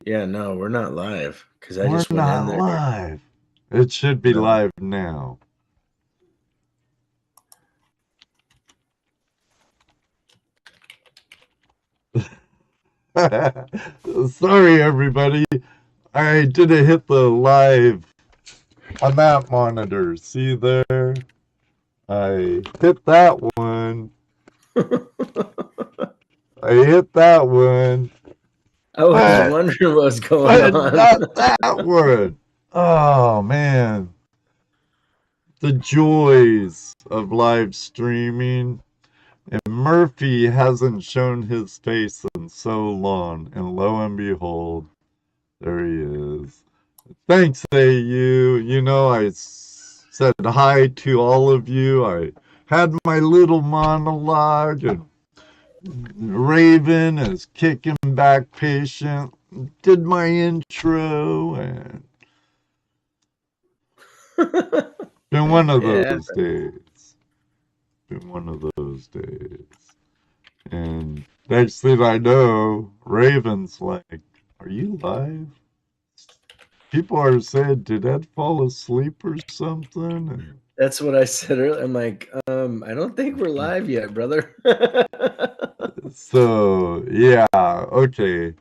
Yeah, no, we're not live because I We're just went in not there. live. It should be No. live now. Sorry, everybody. I didn't hit the live on that monitor. See there? I hit that one. I hit that one. I was But, wondering what was going but on. not that one. Oh, man. The joys of live streaming. And Murphy hasn't shown his face in so long, and lo and behold, there he is. Thanks, AU. You know, I said hi to all of you. I had my little monologue, and Raven is kicking back patient. Did my intro, and been one of Yeah. those days. Been one of those days. And next thing I know, Raven's like, "Are you live?" People are saying, "Did Ed fall asleep or something?" And That's what I said earlier. I'm like, I don't think we're live yet, brother. so, yeah, okay.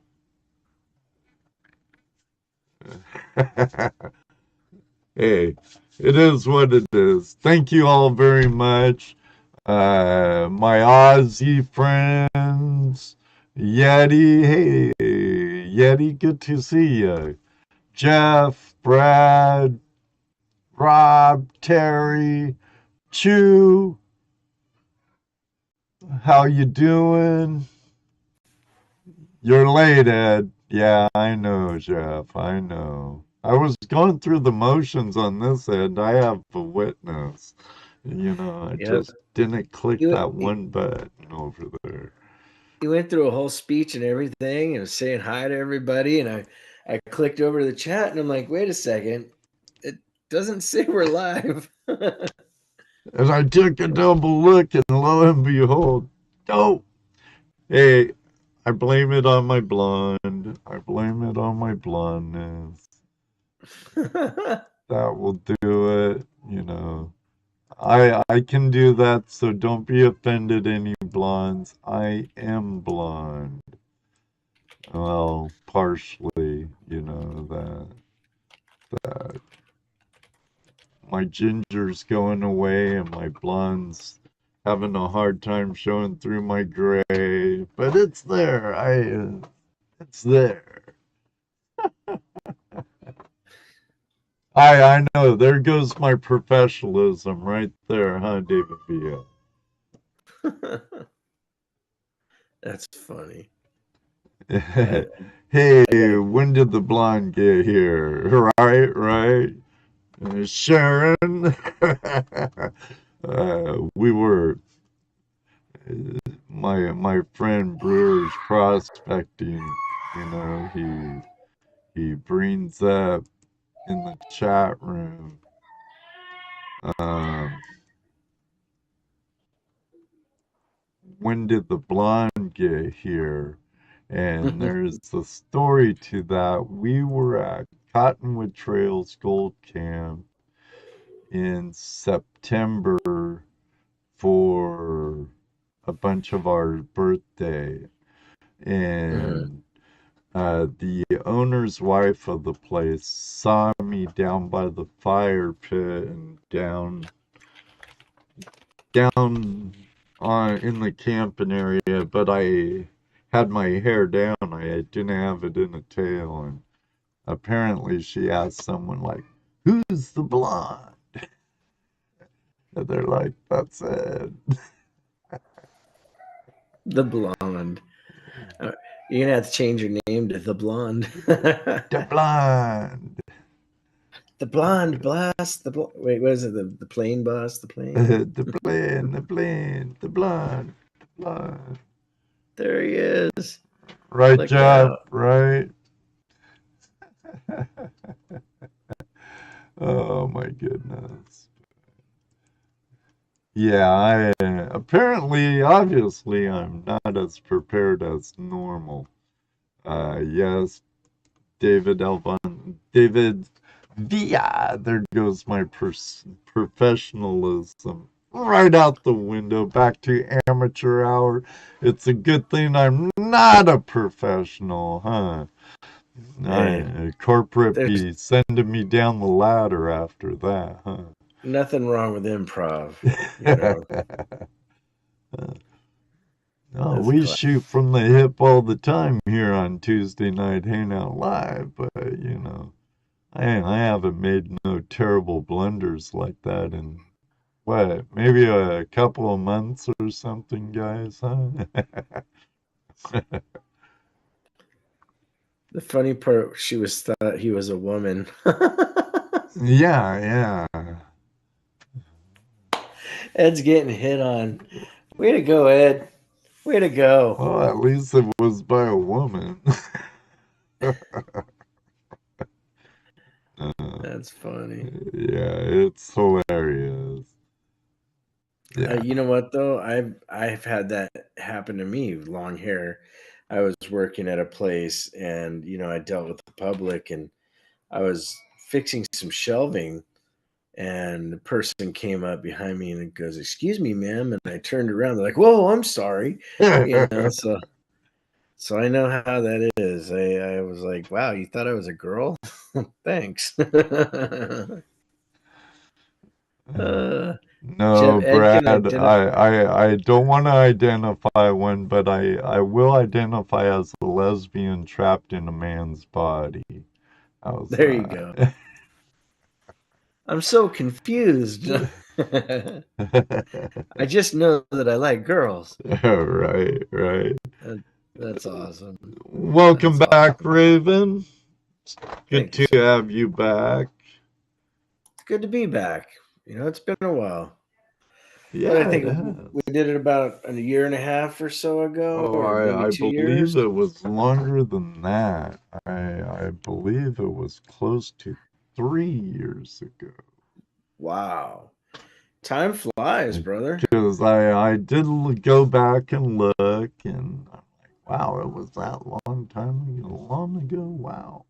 Hey, it is what it is. Thank you all very much. My Aussie friends, Yeti, hey, Yeti, good to see you. Jeff, Brad, Rob, Terry, Chew, how you doing? You're late, Ed. Yeah, I know, Jeff. I know. I was going through the motions on this end. I have a witness. You know, I Yep. just didn't click You, that one button over there. he went through a whole speech and everything and was saying hi to everybody. And I clicked over to the chat and I'm like, wait a second. It doesn't say we're live. And I took a double look, and lo and behold, oh, hey, I blame it on my blonde. I blame it on my blondness. That will do it, you know. I can do that, so don't be offended, any blondes. I am blonde. Well, partially, you know, that my ginger's going away and my blonde's having a hard time showing through my gray, but it's there. It's there. I know. There goes my professionalism right there, huh, David Villa? That's funny. Hey, I gotta. when did the blonde get here? Right, right. Sharon, we were my friend Brewer's prospecting. You know, he brings up in the chat room. Um, when did the blonde get here? And there's the story to that. We were at Cottonwood Trails Gold Camp in September for a bunch of our birthday. And the owner's wife of the place saw me down by the fire pit and down on in the camping area, but I had my hair down. I didn't have it in a tail, and apparently she asked someone like, "Who's the blonde?" And they're like, "That's it." The blonde. You're gonna have to change your name to the blonde. The blonde. The blonde boss. Wait, what is it? The plane boss. The plane. The blonde, the blonde. There he is. Right, Look Jeff, out. right? Oh my goodness. Yeah, apparently, obviously, I'm not as prepared as normal. Yes, David Alban, David Villa. There goes my professionalism right out the window. Back to amateur hour. It's a good thing I'm not a professional, huh? Hey, Corporate there's be sending me down the ladder after that, huh? nothing wrong with improv, you know. Oh, That's we class. shoot from the hip all the time here on Tuesday Night Hangout Live, but I haven't made no terrible blunders like that in what, maybe a couple of months or something, guys, huh? The funny part, she was thought he was a woman. Yeah, yeah. Ed's getting hit on. Way to go, Ed. Way to go. Well, at least it was by a woman. That's funny. Yeah, it's hilarious. Yeah. You know what though? I've had that happen to me. Long hair. I was working at a place, and I dealt with the public, and I was fixing some shelving, and the person came up behind me and goes, "Excuse me, ma'am," and I turned around. They're like, "Whoa, I'm sorry," So I know how that is. I was like, "Wow, you thought I was a girl? Thanks." uh, No, Jeff Ed Brad, can identify. I don't want to identify one, but I will identify as a lesbian trapped in a man's body. How's There you go. that? I'm so confused. I just know that I like girls. Right, right. That, that's awesome. Welcome That's back, awesome. Raven. Good Thank you, to sir. have you back. It's good to be back. It's been a while. But I Yeah, it think we has. did it about a year and a half or so ago, Oh, or maybe I 2 years. believe it was longer than that. I believe it was close to 3 years ago. Wow. Time flies, brother. Because I did go back and look, and I'm like, wow, it was that long ago. Wow.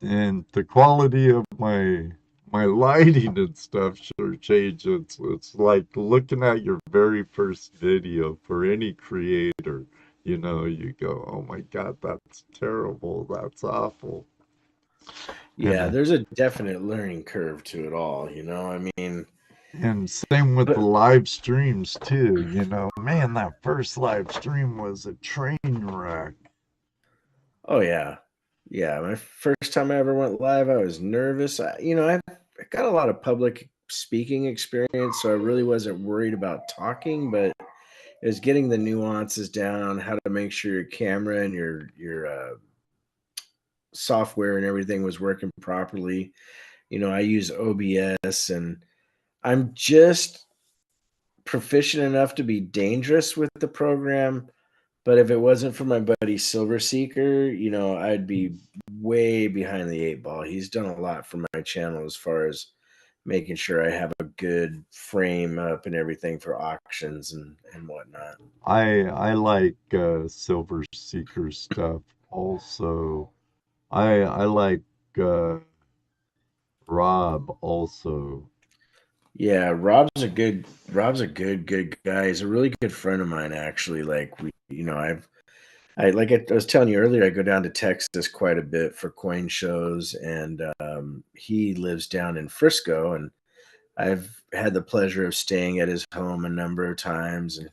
And the quality of my lighting and stuff sure changed. It's like looking at your very first video for any creator. You go, oh my God, that's terrible. That's awful. And Yeah, there's a definite learning curve to it all, I mean, And same with the but live streams too. Man, that first live stream was a train wreck. oh yeah. Yeah, my first time I ever went live, I was nervous. I got a lot of public speaking experience, so I really wasn't worried about talking, but it was getting the nuances down, how to make sure your camera and your software and everything was working properly. I use OBS, and I'm just proficient enough to be dangerous with the program. But if it wasn't for my buddy Silver Seeker, I'd be way behind the eight ball. He's done a lot for my channel as far as making sure I have a good frame up and everything for auctions and whatnot. I like Silver Seeker stuff also. I like uh, Rob also. Yeah, Rob's a good guy. He's a really good friend of mine, actually. Like I was telling you earlier, I go down to Texas quite a bit for coin shows, and he lives down in Frisco, and I've had the pleasure of staying at his home a number of times and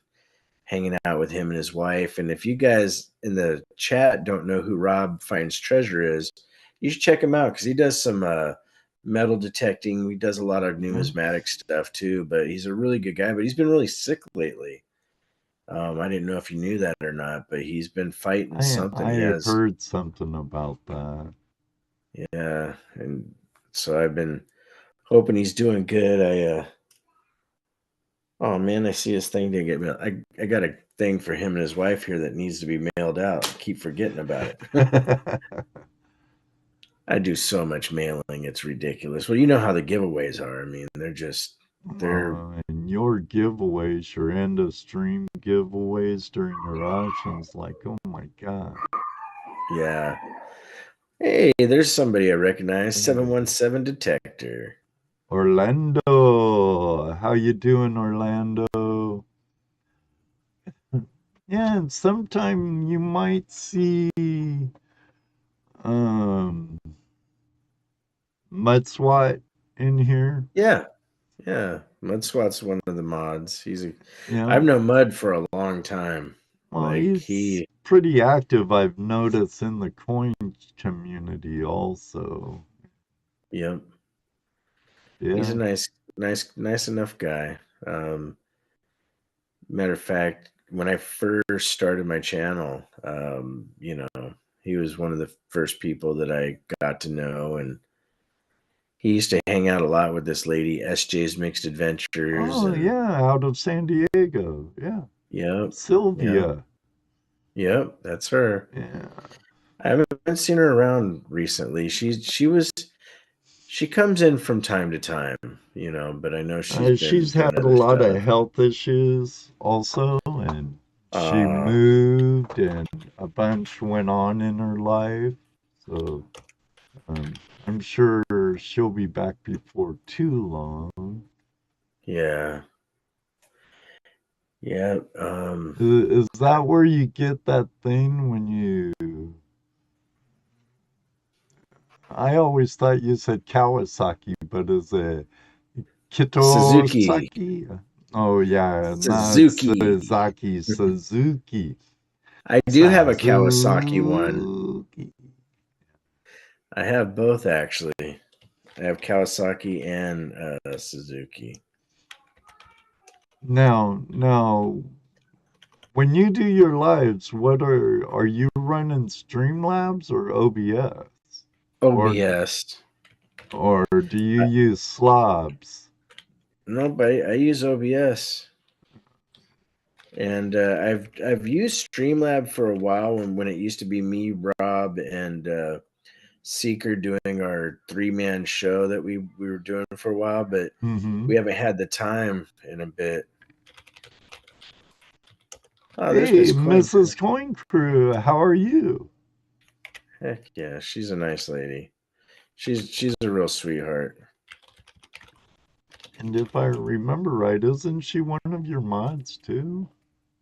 hanging out with him and his wife. And if you guys in the chat don't know who Rob Finds Treasure is, you should check him out because he does some metal detecting. He does a lot of Yeah. numismatic stuff too, but he's a really good guy. But he's been really sick lately. I didn't know if you knew that or not, but he's been fighting something. He I has, heard something about that. yeah, and so I've been hoping he's doing good. Oh man, I see his thing didn't get mailed. I got a thing for him and his wife here that needs to be mailed out. I keep forgetting about it. I do so much mailing, it's ridiculous. Well, you know how the giveaways are. I mean, they're And your giveaways, your end of stream giveaways during your auctions, like, oh my God. Yeah. Hey, there's somebody I recognize. 717 Detector. Orlando. How you doing, Orlando? Yeah, and sometime you might see um Mudswat in here. Yeah. Yeah. Mudswat's one of the mods. Yeah. I've known Mud for a long time. Well, Like he's pretty active, I've noticed, in the coin community also. Yep. He's a Yeah. nice enough guy. Matter of fact, when I first started my channel, he was one of the first people that I got to know, and he used to hang out a lot with this lady, SJ's Mixed Adventures, Oh, and yeah, out of San Diego. Yeah. yep, yep, Sylvia. yep, that's her. Yeah. I haven't seen her around recently. She comes in from time to time, but I know she's been She's doing had a other lot of stuff. health issues also, and she Uh, moved, and a bunch went on in her life. So I'm sure she'll be back before too long. yeah, yeah. Is that where you get that thing when you? I always thought you said Kawasaki, but is it Suzuki, Kitosaki? Oh yeah, not Suzuki. Sasaki, Suzuki. I do have a Kawasaki one. Suzuki. I have both actually. I have Kawasaki and Suzuki. Now, when you do your lives, what are you running Streamlabs or OBS? Or OBS. or do you Uh, use slobs? nope, I use OBS, and I've used Streamlab for a while when it used to be me, Rob, and Seeker doing our 3-man show that we were doing for a while, but Mm-hmm. we haven't had the time in a bit. Oh, there's Hey, Miss Coin. Mrs. Coin Crew, how are you? Heck yeah, she's a nice lady. She's a real sweetheart. And if I remember right, isn't she one of your mods too?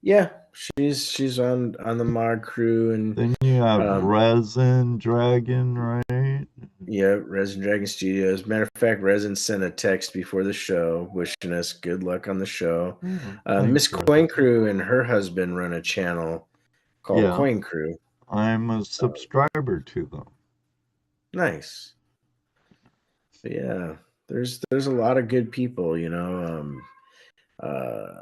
Yeah, she's on the mod crew, and Then you have um Resin Dragon, right? yeah, Resin Dragon Studios. Matter of fact, Resin sent a text before the show wishing us good luck on the show. Oh, Miss thanks, Coin Resin. Crew and her husband run a channel called Yeah, Coin Crew. I'm a subscriber to them. Nice. But yeah, there's a lot of good people, uh,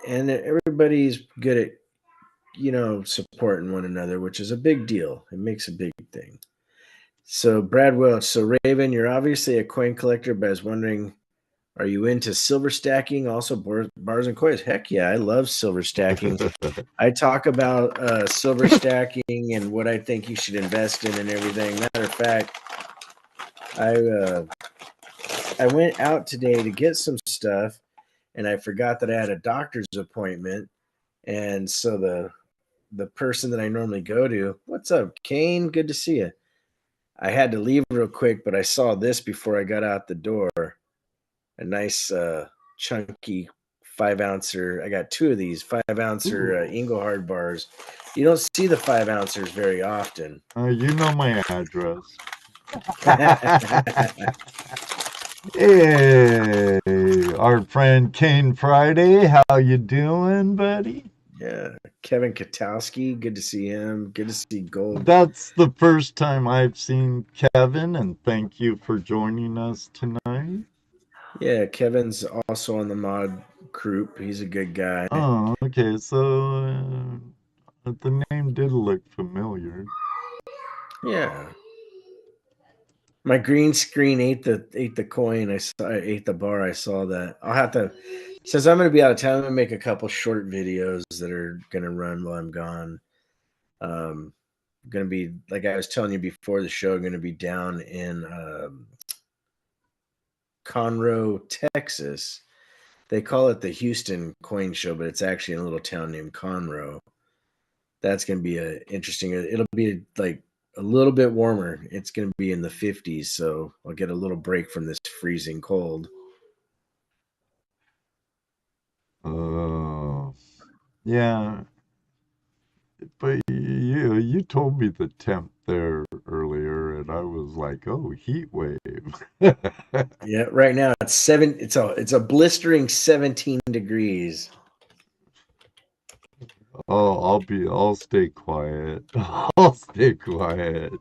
and everybody's good at supporting one another, which is a big deal. It makes a big thing. So Brad Welch, so Raven, you're obviously a coin collector, but I was wondering, are you into silver stacking? Also, bars and coins. Heck yeah, I love silver stacking. I talk about silver stacking and what I think you should invest in and everything. Matter of fact, I went out today to get some stuff, and I forgot that I had a doctor's appointment, and so the person that I normally go to, what's up, Kane? Good to see you. I had to leave real quick, but I saw this before I got out the door. A nice chunky 5 ouncer. I got two of these 5 ouncer Ooh. Engelhard bars. You don't see the 5 ounces very often. You know my address. Hey, our friend Kane Friday, how you doing, buddy? Yeah, Kevin Katowski. Good to see him. Good to see Gold. That's the first time I've seen Kevin, and thank you for joining us tonight. Yeah, Kevin's also on the mod group. He's a good guy. Oh, okay, so the name did look familiar. Yeah. My green screen ate the coin. I ate the bar. I saw that. I'll have to. Since I'm going to be out of town, I'm going to make a couple short videos that are going to run while I'm gone. Going to be, like I was telling you before the show, going to be down in Conroe, Texas. They call it the Houston Coin Show, but it's actually in a little town named Conroe. That's gonna be a interesting. It'll be like a little bit warmer. It's gonna be in the 50s, so I'll get a little break from this freezing cold. Oh, yeah. But you told me the temp there earlier, and I was like, oh, heat wave. Yeah, right now it's seven. It's a blistering 17 degrees. Oh, I'll stay quiet. I'll stay quiet.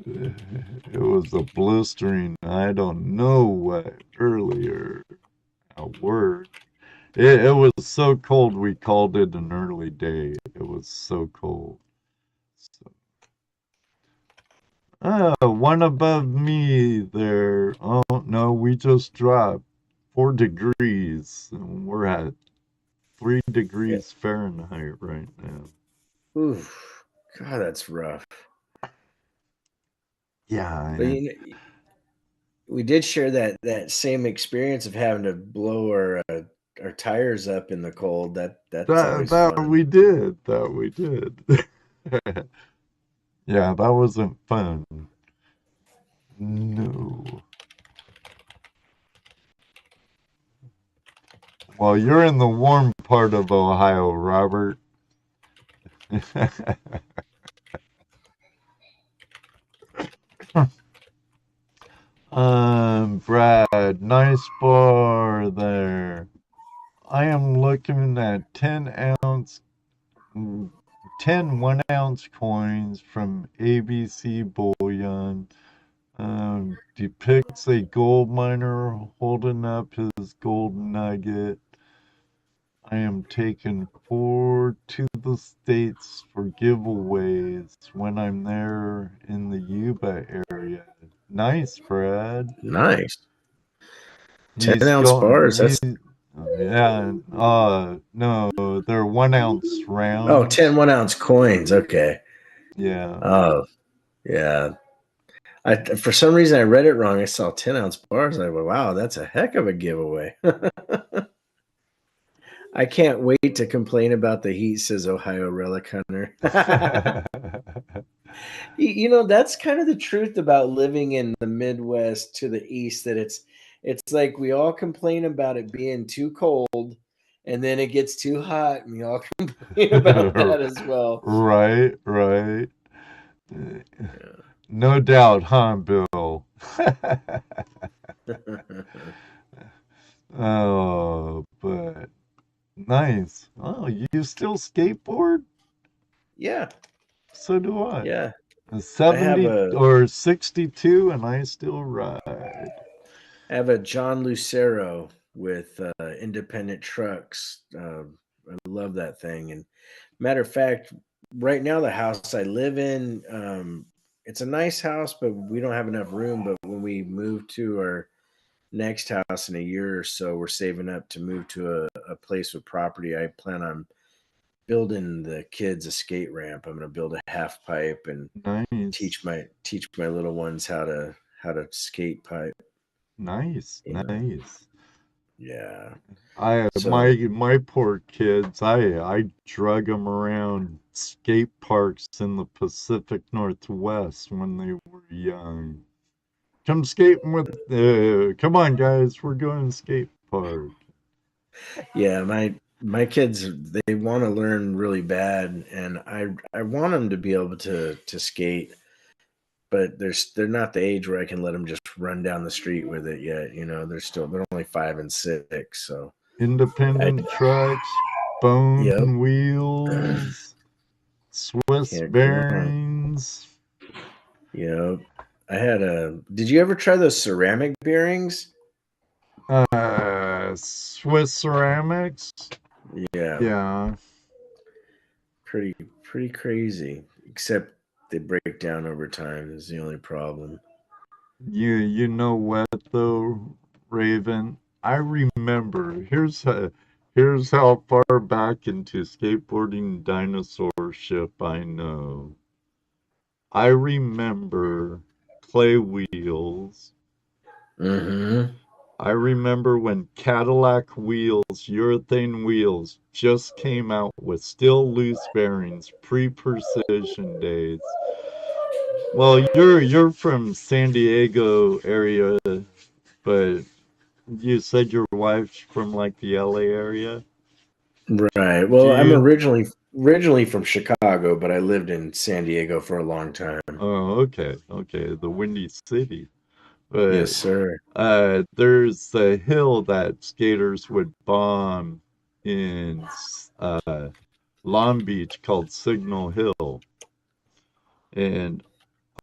It was a blistering, I don't know what, earlier at work. It was so cold we called it an early day. It was so cold. So, one above me there. Oh no, we just dropped 4 degrees. And we're at three Yeah. degrees Fahrenheit right now. Oof. God, that's rough. Yeah, But and we did share that same experience of having to blow our tires up in the cold. That's always that fun. we did. That we did. Yeah, that wasn't fun. No. Well, you're in the warm part of Ohio, Robert. Brad, nice bar there. I am looking at 10 1 ounce coins from ABC Bullion. Depicts a gold miner holding up his gold nugget. I am taking 4 to the States for giveaways when I'm there in the Yuba area. Nice, Brad. Nice. 10 He's ounce going, bars. he, That's yeah, no, they're 1 ounce oh, 10 rounds. 1 ounce coins. Okay. Yeah. Oh, yeah. For some reason I read it wrong. I saw 10 ounce bars. I went, wow, that's a heck of a giveaway. I can't wait to complain about the heat, says Ohio Relic Hunter. That's kind of the truth about living in the Midwest to the east, that it's like we all complain about it being too cold, and then it gets too hot and we all complain about that as well. Right, right. No doubt, huh, Bill? Yeah. Oh, but nice. Oh, you still skateboard? Yeah. So do I. Yeah. A I have 70 a or 62, and I still ride. I have a John Lucero with independent trucks. I love that thing. And matter of fact, right now the house I live in, it's a nice house, but we don't have enough room. But when we move to our next house in a year or so, we're saving up to move to a place with property. I plan on building the kids a skate ramp. I'm going to build a half pipe and Nice. teach my little ones how to skate pipe. Nice. You know, Nice. yeah. I So my poor kids. I drug them around skate parks in the Pacific Northwest when they were young. Come skating with. Come on, guys. We're going to skate park. yeah, my kids, they want to learn really bad, and I want them to be able to skate, but they're not the age where I can let them just run down the street with it yet. They're only 5 and 6, so I Independent trucks, bone yep. wheels, Swiss Can't go wrong. bearings. Yep. Did you ever try those ceramic bearings? Swiss ceramics. Yeah, Yeah, pretty pretty crazy. Except they break down over time is the only problem. you know what though, Raven? I remember. Here's how far back into skateboarding dinosaurship I know. I remember clay wheels, Mm-hmm. I remember when Cadillac wheels, urethane wheels, just came out with still loose bearings, pre-precision days. Well, you're from San Diego area, but you said your wife's from like the LA area. Right. Do Well, I'm you? originally from Chicago, but I lived in San Diego for a long time. Oh, okay, okay, the Windy City. Yes, But sir. there's a hill that skaters would bomb in Long Beach called Signal Hill, and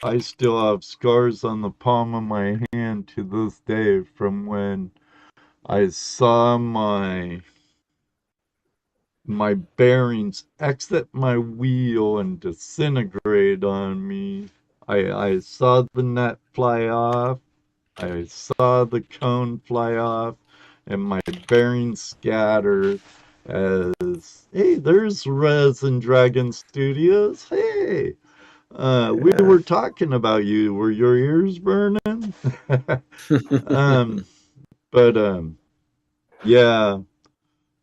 I still have scars on the palm of my hand to this day from when I saw my bearings exit my wheel and disintegrate on me. I saw the net fly off. I saw the cone fly off, and my bearings scatter as, hey, there's Resin Dragon Studios. Hey, we Yeah. were talking about you. Were your ears burning? um, but yeah,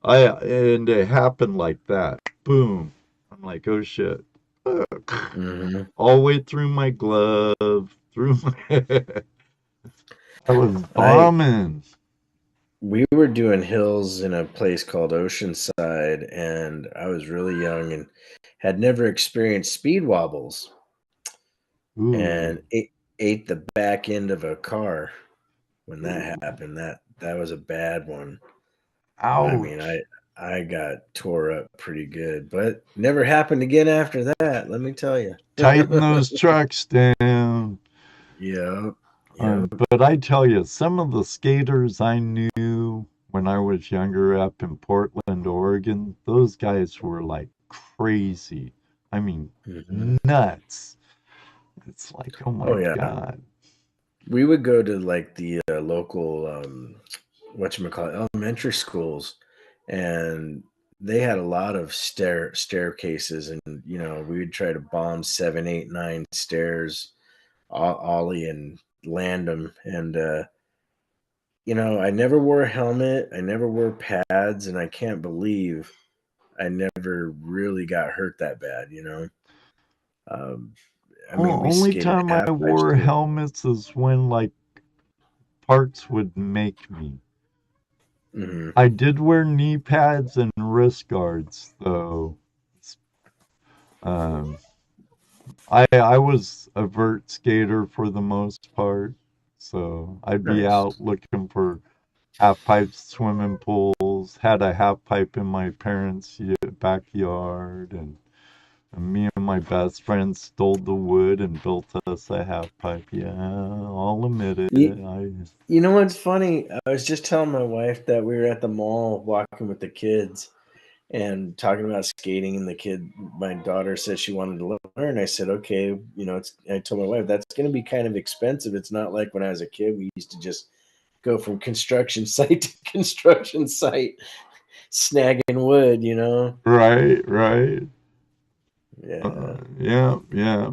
and it happened like that. Boom. I'm like, oh shit. hmm All the way through my glove, through my. I was I bombing. We were doing hills in a place called Oceanside, and I was really young and had never experienced speed wobbles, Ooh, and ate the back end of a car when that ooh, happened. That was a bad one. I mean, ouch. I got tore up pretty good, but never happened again after that. Let me tell you. Tighten those trucks down. Yep. Yep. But I tell you, some of the skaters I knew when I was younger up in Portland, Oregon, those guys were like crazy. I mean, hmm nuts. It's like, oh Oh my yeah. God. We would go to like the local whatchamacallit, elementary schools, and they had a lot of staircases, and we would try to bomb 7, 8, 9 stairs, ollie and land them. And I never wore a helmet, I never wore pads, and I can't believe I never really got hurt that bad. um, I mean, we Only skated time I half pipes wore too. helmets is when like parts would make me. hmm I did wear knee pads and wrist guards though. Um, I was a vert skater for the most part, so I'd be Nice. out looking for half pipes, swimming pools. Had a half pipe in my parents' backyard, and me and my best friend stole the wood and built us a half pipe. Yeah, I'll admit it. You know what's funny? I was just telling my wife that we were at the mall walking with the kids and talking about skating, and my daughter said she wanted to learn. I said, okay, I told my wife that's going to be kind of expensive. It's not like when I was a kid, we used to just go from construction site to construction site, snagging wood. Right, right. Yeah. Yeah, yeah.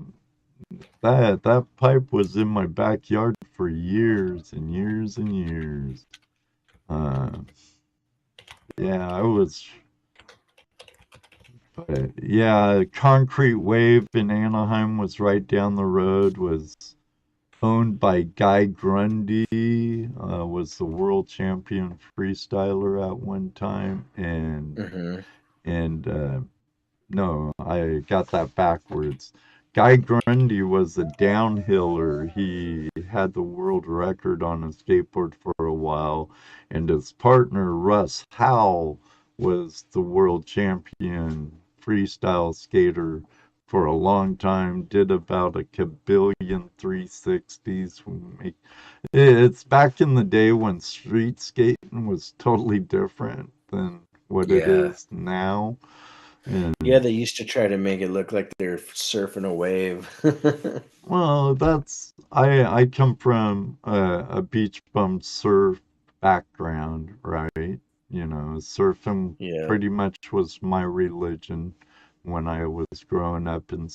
That pipe was in my backyard for years and years and years. Uh, yeah, I was. But yeah, Concrete Wave in Anaheim was right down the road. Was owned by Guy Grundy. Was the world champion freestyler at one time, hmm and no, I got that backwards. Guy Grundy was a downhiller. He had the world record on a skateboard for a while, and his partner, Russ Howell, was the world champion freestyle skater for a long time. Did about a kabillion 360s. It's back in the day when street skating was totally different than what it Yeah. is now. Yeah. And They used to try to make it look like they're surfing a wave. well, that's I come from a beach bum surf background, right? You know, surfing Yeah. pretty much was my religion when I was growing up in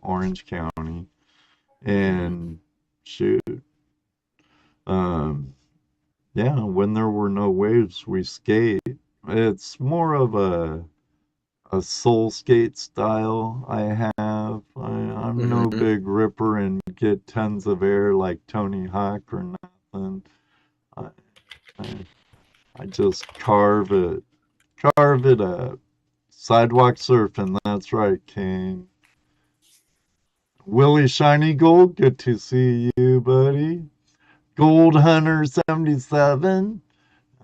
Orange County, hmm and shoot, um, Yeah, when there were no waves, we skate. It's more of a soul skate style I have. I'm no Hmm. big ripper and get tons of air like Tony Hawk or nothing. I, I, I just carve it up. Sidewalk surfing, that's right, King. Willie Shiny Gold, good to see you, buddy. Gold Hunter 77.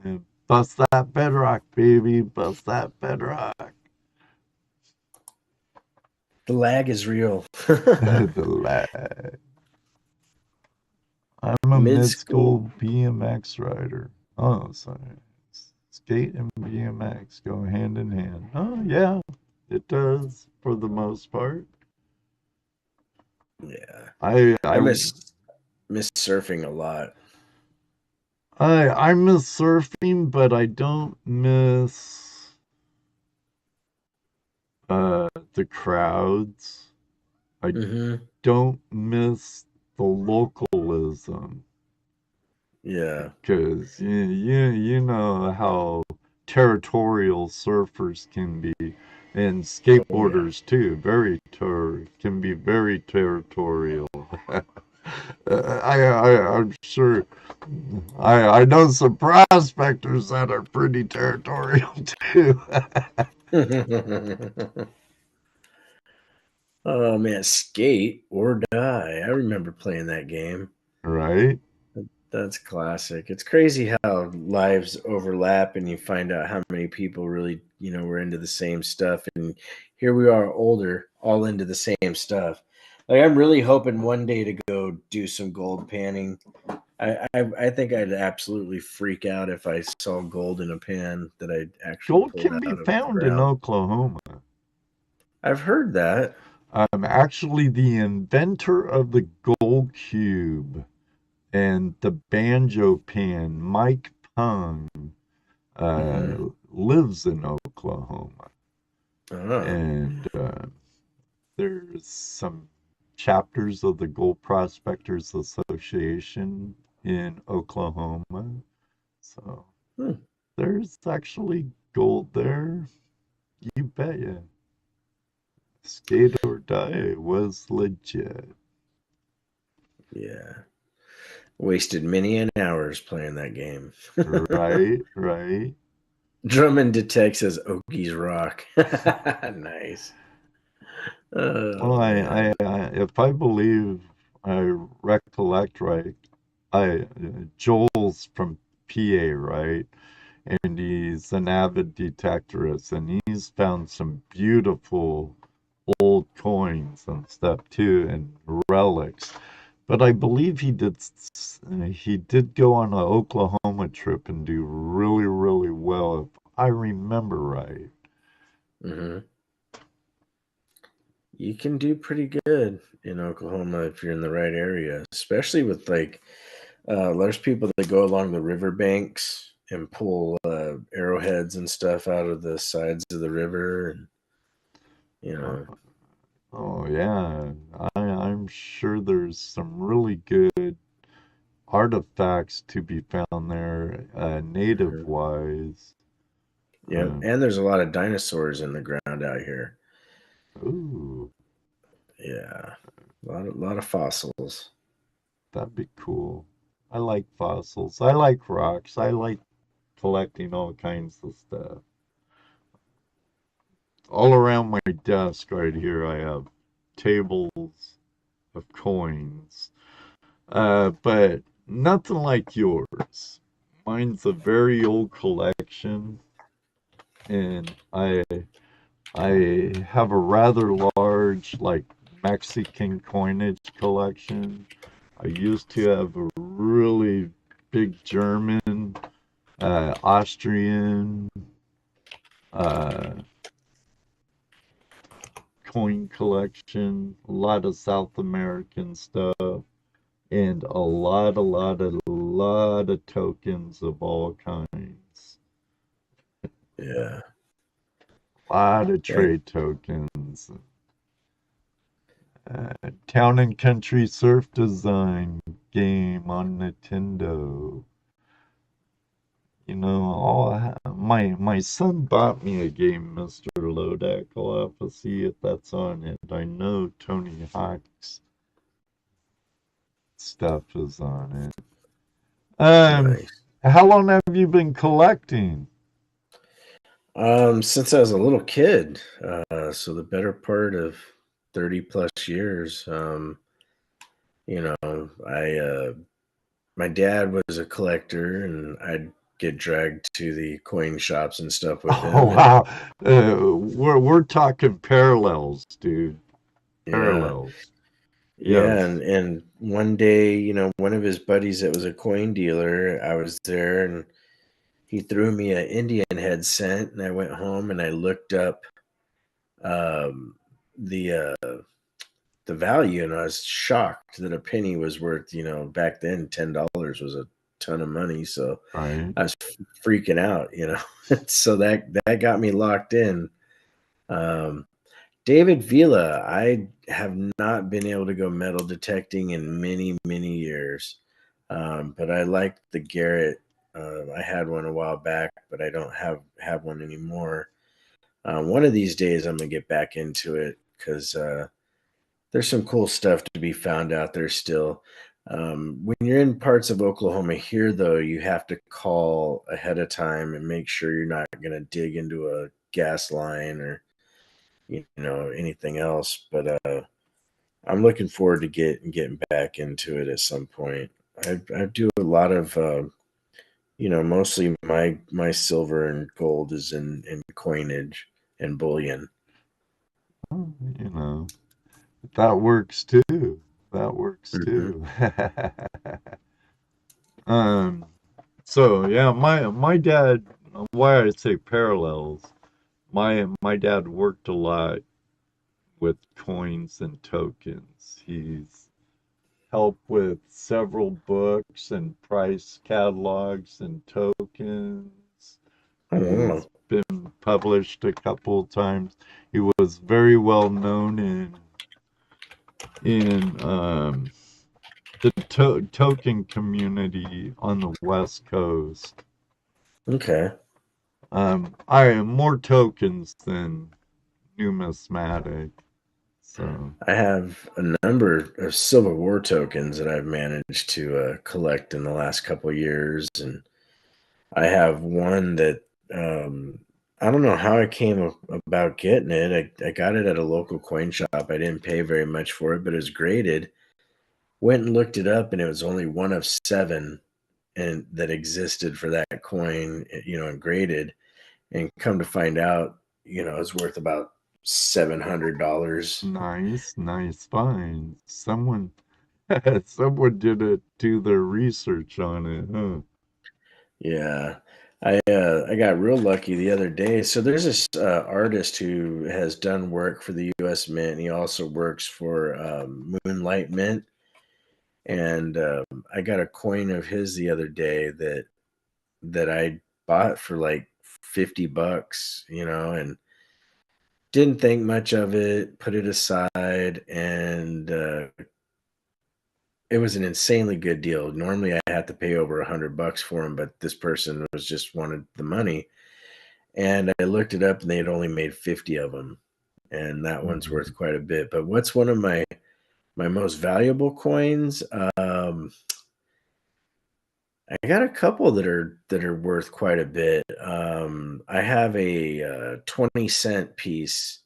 And bust that bedrock, baby. Bust that bedrock. The lag is real. The lag. I'm a Mid mid school. school BMX rider. Oh, sorry. Skate and BMX go hand in hand. Oh, yeah, it does for the most part. Yeah, I I I miss surfing a lot. I miss surfing, but I don't miss the crowds. I Hmm. don't miss the localism. Yeah. Because you know how territorial surfers can be, and Oh yeah. skateboarders too. Can be very territorial. I'm sure. I know some prospectors that are pretty territorial too. Oh man, Skate or Die. I remember playing that game. Right? That's classic. It's crazy how lives overlap and you find out how many people really, were into the same stuff. And here we are older, all into the same stuff. Like I'm really hoping one day to go do some gold panning. I think I'd absolutely freak out if I saw gold in a pan that I actually Gold pulled can be out of the found in ground. Oklahoma. I've heard that. I'm actually the inventor of the gold cube and the banjo pan. Mike Pung Hmm. lives in Oklahoma, Oh, and there's some chapters of the Gold Prospectors Association in Oklahoma. So hmm. there's actually gold there. You bet ya. Skate or Die was legit. Yeah. Wasted many an hours playing that game. Right, right. Drummond detects as Okies rock. Nice. Well, Oh man. if I believe I recollect right, Joel's from PA, right? And he's an avid detectorist, and he's found some beautiful old coins and stuff too, and relics. But I believe he did go on an Oklahoma trip and do really, really well, if I remember right. Hmm. You can do pretty good in Oklahoma if you're in the right area, especially with like there's people that go along the riverbanks and pull arrowheads and stuff out of the sides of the river, and you Uh, know. oh yeah, I'm sure there's some really good artifacts to be found there, native Mhm. wise. Yep, Uh, and there's a lot of dinosaurs in the ground out here. ooh, Yeah, a lot of fossils. that'd be cool. I like fossils. I like rocks. I like collecting all kinds of stuff. All around my desk right here, I have tables of coins, but nothing like yours. Mine's a very old collection, and I have a rather large, like, Mexican coinage collection. I used to have a really big German, Austrian, uh, coin collection, a lot of South American stuff, and a lot of tokens of all kinds. Yeah. A lot of Yeah. trade tokens. Town and Country Surf Design game on Nintendo. You know, my son bought me a game, Mr. Lodak. I'll have to see if that's on it. I know Tony Hawk's stuff is on it. Nice. How long have you been collecting? Since I was a little kid, so the better part of 30 plus years. You know, my dad was a collector, and I'd get dragged to the coin shops and stuff with Oh him, and wow, we're talking parallels, dude. yeah, Parallels. yeah, Yes. and one day, one of his buddies that was a coin dealer, I was there, and he threw me an Indian head cent, and I went home and I looked up um, the the value, and I was shocked that a penny was worth, back then $10 was a ton of money. So Right. I was freaking out. So that got me locked in. Um, David Vila, I have not been able to go metal detecting in many, many years. But I liked the Garrett. I had one a while back, but I don't have one anymore. One of these days, I'm gonna get back into it because there's some cool stuff to be found out there still. When you're in parts of Oklahoma here, though, you have to call ahead of time and make sure you're not going to dig into a gas line or anything else. But I'm looking forward to getting back into it at some point. I do a lot of mostly my silver and gold is in coinage and bullion. Oh, you know, that works too. That works Hmm. too. um, so yeah, my dad. Why I say parallels. My dad worked a lot with coins and tokens. He's helped with several books and price catalogs and tokens. Oh He's wow. been published a couple of times. He was very well known in the token community on the West Coast. Okay. I have more tokens than numismatic. So I have a number of Civil War tokens that I've managed to collect in the last couple of years, and I have one that I don't know how I came about getting it. I got it at a local coin shop. I didn't pay very much for it, but it was graded. Went and looked it up, and it was only one of seven and that existed for that coin, and graded. And come to find out, it's worth about $700. nice, nice find. Someone did do their research on it, huh? Yeah. I got real lucky the other day. So there's this artist who has done work for the U.S. Mint. And he also works for Moonlight Mint, and I got a coin of his the other day that I bought for like $50, and didn't think much of it. Put it aside, and it was an insanely good deal. Normally, I had to pay over $100 for him, but this person was just wanted the money. And I looked it up, and they had only made 50 of them, and that one's Mhm. worth quite a bit. But what's one of my most valuable coins? I got a couple that are worth quite a bit. I have a 20-cent piece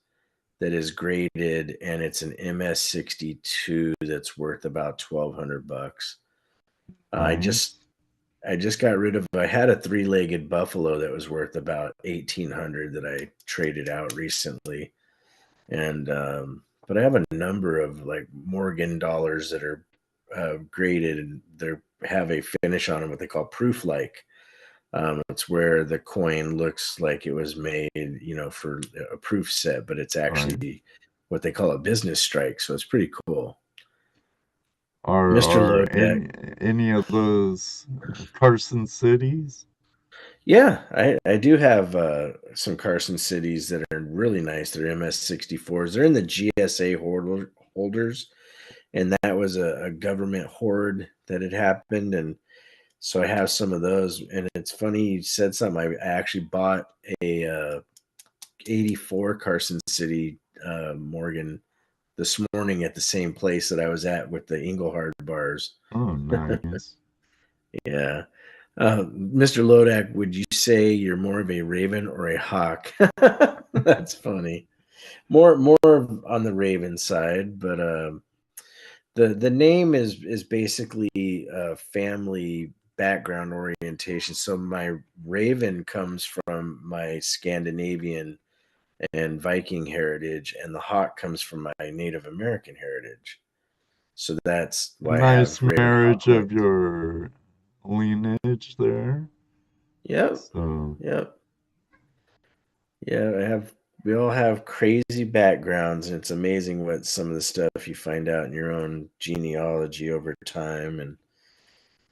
that is graded, and it's an MS-62 that's worth about $1,200. I just Nice. I just got rid of. I had a three-legged buffalo that was worth about 1,800 that I traded out recently, and but I have a number of like Morgan dollars that are graded, and they have a finish on them, what they call proof-like. It's where the coin looks like it was made, for a proof set, but it's Right. actually what they call a business strike. So it's pretty cool, Are Mister are Lodeck. any of those Carson cities? Yeah, I do have some Carson cities that are really nice. They're MS-64s. They're in the GSA holders, and that was a government hoard that had happened, and So I have some of those, and it's funny you said something. I actually bought a 84 Carson City Morgan this morning at the same place that I was at with the Engelhard bars. Oh, nice. Yeah. Mr. Lodak, would you say you're more of a raven or a hawk? That's funny. More on the raven side, but the name is basically family background orientation. So my raven comes from my Scandinavian and Viking heritage, and the hawk comes from my Native American heritage. So that's why I Nice have Ravenhawk marriage of wings. your lineage there. Yep, So yep, yeah. We all have crazy backgrounds, and it's amazing what some of the stuff you find out in your own genealogy over time, and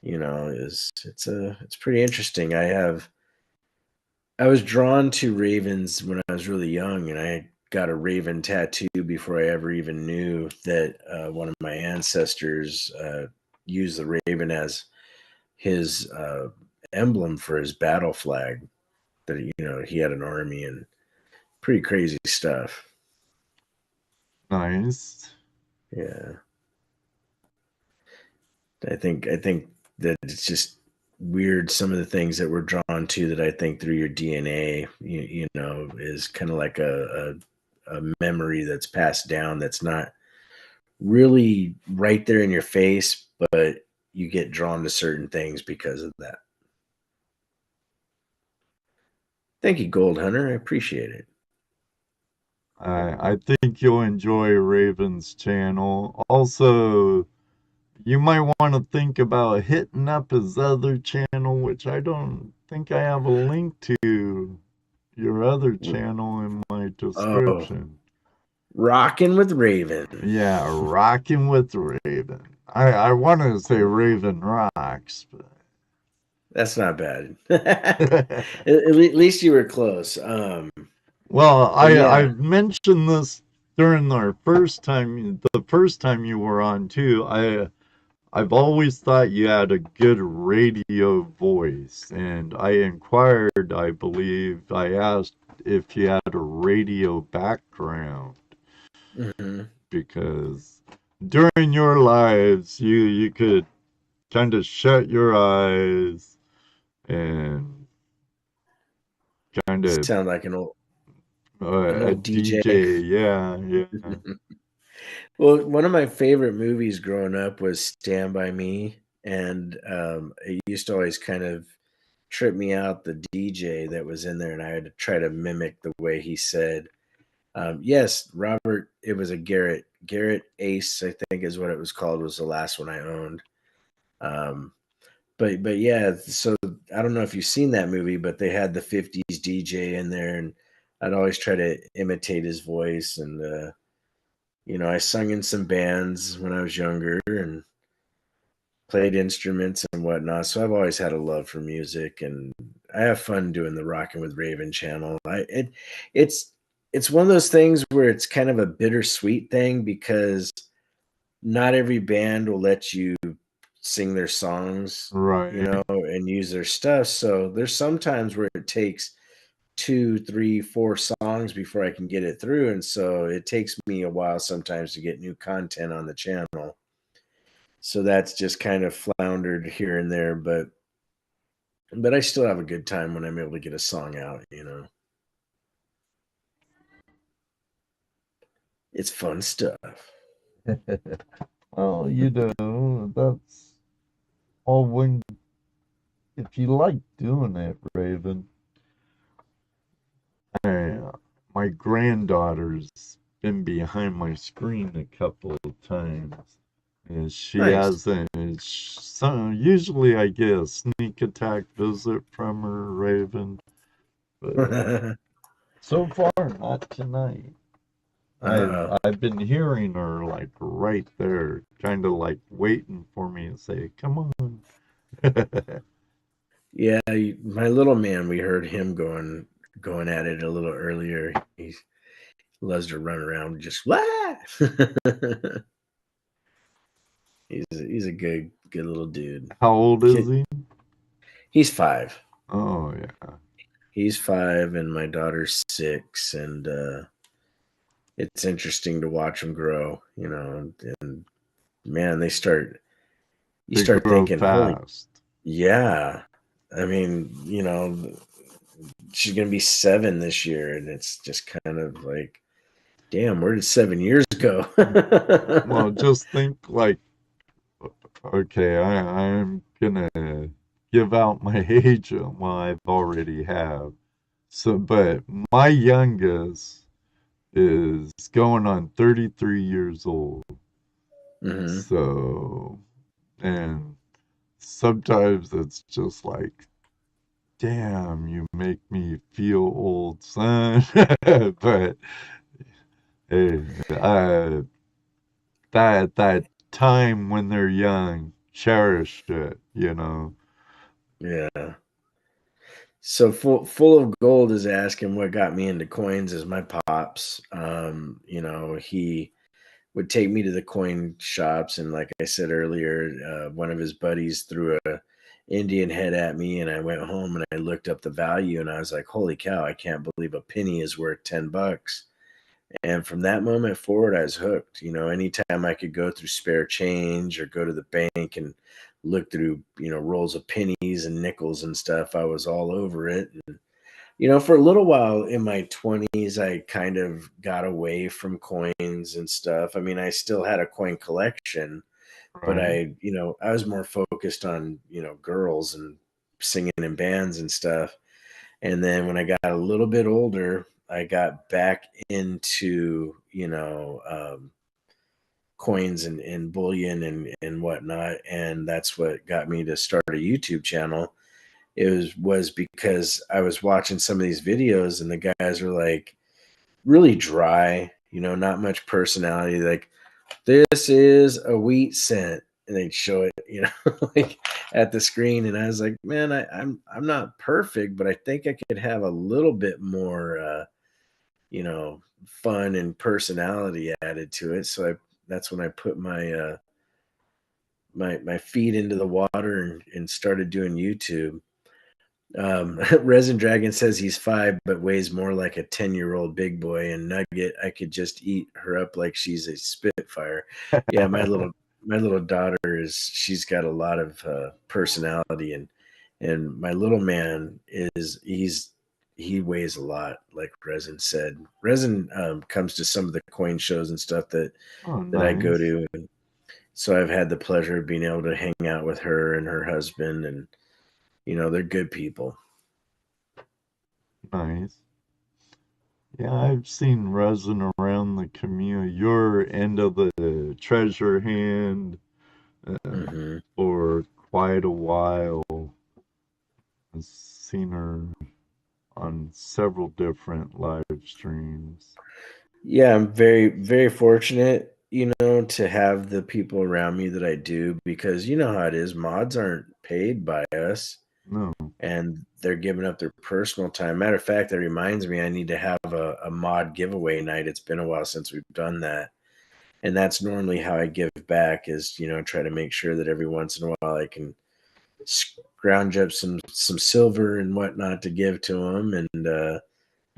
is it's pretty interesting. I was drawn to ravens when I was really young, and I got a raven tattoo before I ever even knew that one of my ancestors used the raven as his emblem for his battle flag. That he had an army, and pretty crazy stuff. nice. Yeah, I think that it's just weird some of the things that we're drawn to that I think through your DNA, is kind of like a memory that's passed down that's not really right there in your face, but you get drawn to certain things because of that. Thank you, Gold Hunter. I appreciate it. I think you'll enjoy Raven's channel. Also, you might want to think about hitting up his other channel, which I don't think I have a link to your other channel in my Oh, description. rocking with Raven. Yeah, rocking with Raven. I wanted to say Raven rocks, That's not bad. but At least you were close. well, But I yeah, mentioned this during our first time, the first time you were on too. I've always thought you had a good radio voice, and I inquired, I believe, I asked if you had a radio background mhm. because during your lives you could kind of shut your eyes and kind You of sound like an a old DJ. DJ, yeah, yeah. Well, one of my favorite movies growing up was Stand by Me, and it used to always kind of trip me out the DJ that was in there, and I had to try to mimic the way he said. Yes, Robert. It was a Garrett Ace, I think is what it was called. Was the last one I owned. Um, but yeah, so I don't know if you've seen that movie, but they had the '50s DJ in there, and I'd always try to imitate his voice, and I sung in some bands when I was younger and played instruments and whatnot. So I've always had a love for music, and I have fun doing the Rockin' with Raven channel. It's it's one of those things where it's kind of a bittersweet thing because not every band will let you sing their songs, Right. and use their stuff. So there's sometimes where it takes two, three, four songs before I can get it through. And so it takes me a while sometimes to get new content on the channel. So that's just kind of floundered here and there, but I still have a good time when I'm able to get a song out. It's fun stuff. Well, that's all when if you like doing it, Raven. I, my granddaughter's been behind my screen a couple of times. And she Nice. hasn't. Usually I get a sneak attack visit from her, Raven, but so far not tonight. Uh, I've been hearing her like right there, kind of like waiting for me to say, "Come on." yeah, my little man, we heard him going at it a little earlier. He loves to run around just what? He's a good little dude. How old is Kid, he? He's 5. Oh yeah. He's 5, and my daughter's 6, and it's interesting to watch them grow. And man, you They start grow thinking, holy, fast. yeah. I mean, she's gonna be 7 this year, and it's just kind of like, damn, where did 7 years go? Well, just think like, okay, I'm gonna give out my age. Well, I've already have. So, but my youngest is going on 33 years old. Hmm. So, and sometimes it's just like, damn, you make me feel old, son. But hey, that time when they're young, cherish it. Yeah. So full of gold is asking what got me into coins is my pops. He would take me to the coin shops, and like I said earlier, one of his buddies threw a Indian head at me, and I went home and I looked up the value, and I was like, "Holy cow! I can't believe a penny is worth $10." And from that moment forward, I was hooked. Anytime I could go through spare change or go to the bank and look through, rolls of pennies and nickels and stuff, I was all over it. And, for a little while in my 20s, I kind of got away from coins and stuff. I mean, I still had a coin collection, but Right? I was more focused on, girls and singing in bands and stuff. And then when I got a little bit older, I got back into, coins and bullion and whatnot. And that's what got me to start a YouTube channel. It was because I was watching some of these videos, and the guys are like really dry, not much personality. Like, this is a wheat cent, and they'd show it, like at the screen. And I was like, man, I'm not perfect, but I think I could have a little bit more fun and personality added to it. So that's when I put my feet into the water and started doing YouTube. Resin Dragon says he's 5 but weighs more like a 10-year-old big boy. And Nugget, I could just eat her up like she's a Spitfire. Yeah, my little daughter she's got a lot of personality. And my little man he weighs a lot, like Resin said. Resin comes to some of the coin shows and stuff Oh, that I go nice, to. And so I've had the pleasure of being able to hang out with her and her husband, and they're good people. nice. Yeah, I've seen resin around the community. Your end of the treasure hand uh, Hmm. for quite a while. I've seen her on several different live streams. Yeah, I'm very, very fortunate, to have the people around me that I do, because you know how it is. Mods aren't paid by us, No, and they're giving up their personal time. Matter of fact, that reminds me, I need to have a mod giveaway night. It's been a while since we've done that. And that's normally how I give back, is, try to make sure that every once in a while I can scrounge up some silver and whatnot to give to them, and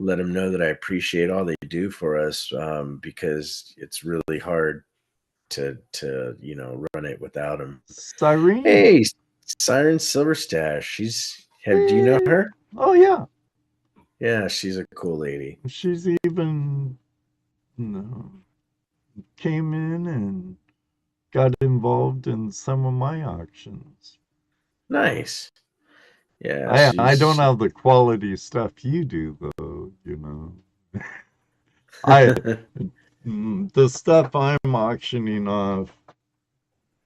let them know that I appreciate all they do for us, because it's really hard to run it without them. Cyrene. Hey, Siren Silverstash. Do you know Hey. her? Oh yeah, Yeah, she's a cool lady. she's even no, came in and got involved in some of my auctions. Nice. Yeah, I don't have the quality stuff you do though. I the stuff I'm auctioning off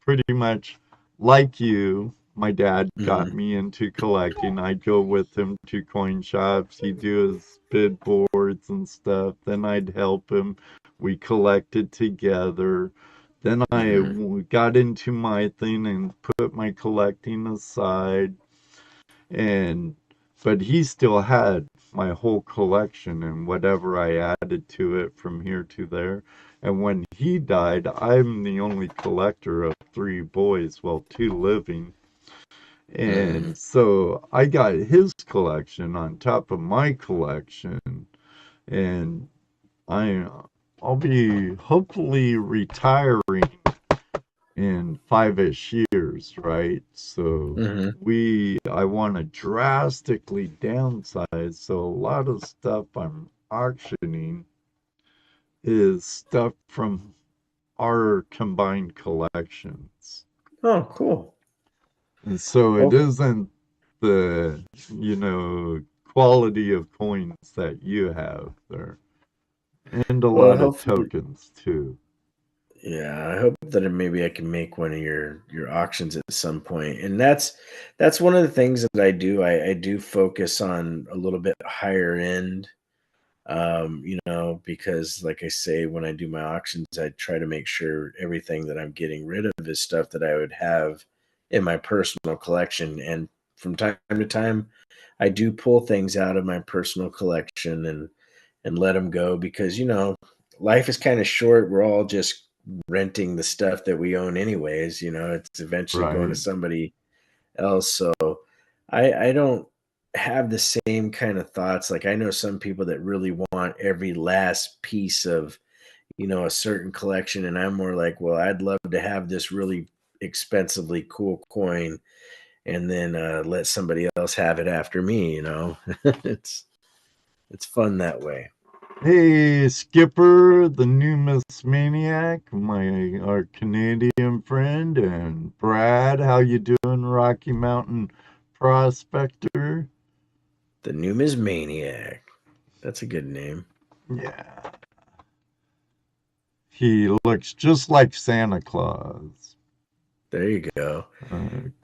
pretty much like you. My dad got Mhm. me into collecting. I'd go with him to coin shops. He'd do his bid boards and stuff. Then I'd help him. We collected together. Then I Mhm. got into my thing and put my collecting aside. And but he still had my whole collection and whatever I added to it from here to there. And when he died, I'm the only collector of three boys, well, two living. And so I got his collection on top of my collection, and I I'll be hopefully retiring in 5-ish years, right? So Mm-hmm. I want to drastically downsize. So a lot of stuff I'm auctioning is stuff from our combined collections. Oh, cool. And so it Okay. isn't the, you know, quality of coins that you have there. And a Well, lot of hopefully, tokens too. yeah. I hope that maybe I can make one of your auctions at some point. And that's one of the things that I do. I do focus on a little bit higher end. Because like I say, when I do my auctions, I try to make sure everything that I'm getting rid of is stuff that I would have in my personal collection. And from time to time, I do pull things out of my personal collection and let them go because life is kind of short. We're all just renting the stuff that we own anyways. It's eventually going to Right. somebody else. So I don't have the same kind of thoughts. Like I know some people that really want every last piece of, a certain collection. And I'm more like, well, I'd love to have this really expensively cool coin and then let somebody else have it after me. It's fun that way. Hey, Skipper, the numismaniac, our Canadian friend, and Brad, how you doing, Rocky Mountain Prospector? The Numismaniac. That's a good name. Yeah, he looks just like Santa Claus. There you go.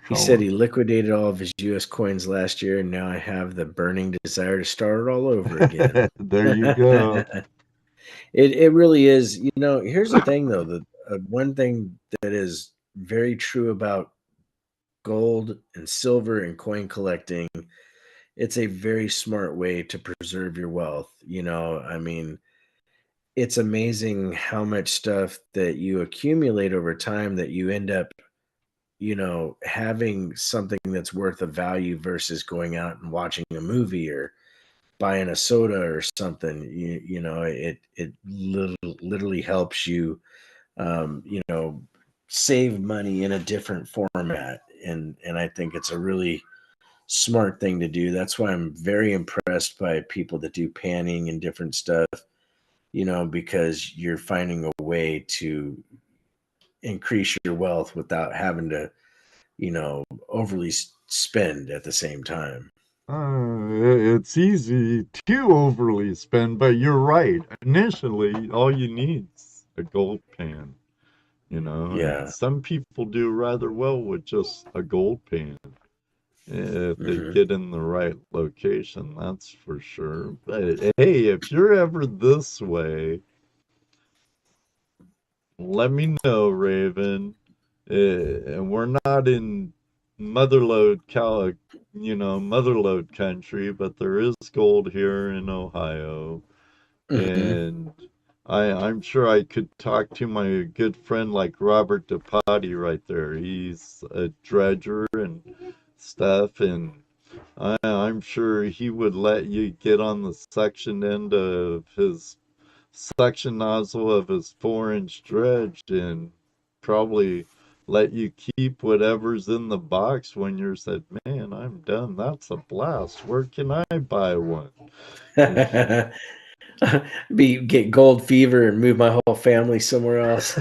He said Color. he liquidated all of his US coins last year, and now I have the burning desire to start it all over again. There you go. It really is. Here's the thing though, the one thing that is very true about gold and silver and coin collecting, it's a very smart way to preserve your wealth. I mean, it's amazing how much stuff that you accumulate over time that you end up having something that's worth of value versus going out and watching a movie or buying a soda or something. It literally helps you, you know, save money in a different format, and I think it's a really smart thing to do. That's why I'm very impressed by people that do panning and different stuff. Because you're finding a way to increase your wealth without having to overly spend at the same time. It's easy to overly spend, but you're right. Initially, all you need's a gold pan, and Yeah. some people do rather well with just a gold pan if they Hmm. get in the right location, that's for sure. But hey, if you're ever this way, let me know, Raven. And we're not in motherlode motherlode country, but there is gold here in Ohio. Hmm. And I'm sure I could talk to my good friend like Robert DePotti right there. He's a dredger and stuff, and I'm sure he would let you get on the suction end of his suction nozzle of his 4-inch dredge and probably let you keep whatever's in the box when you're said, man, I'm done. That's a blast. Where can I buy one? Get gold fever and move my whole family somewhere else.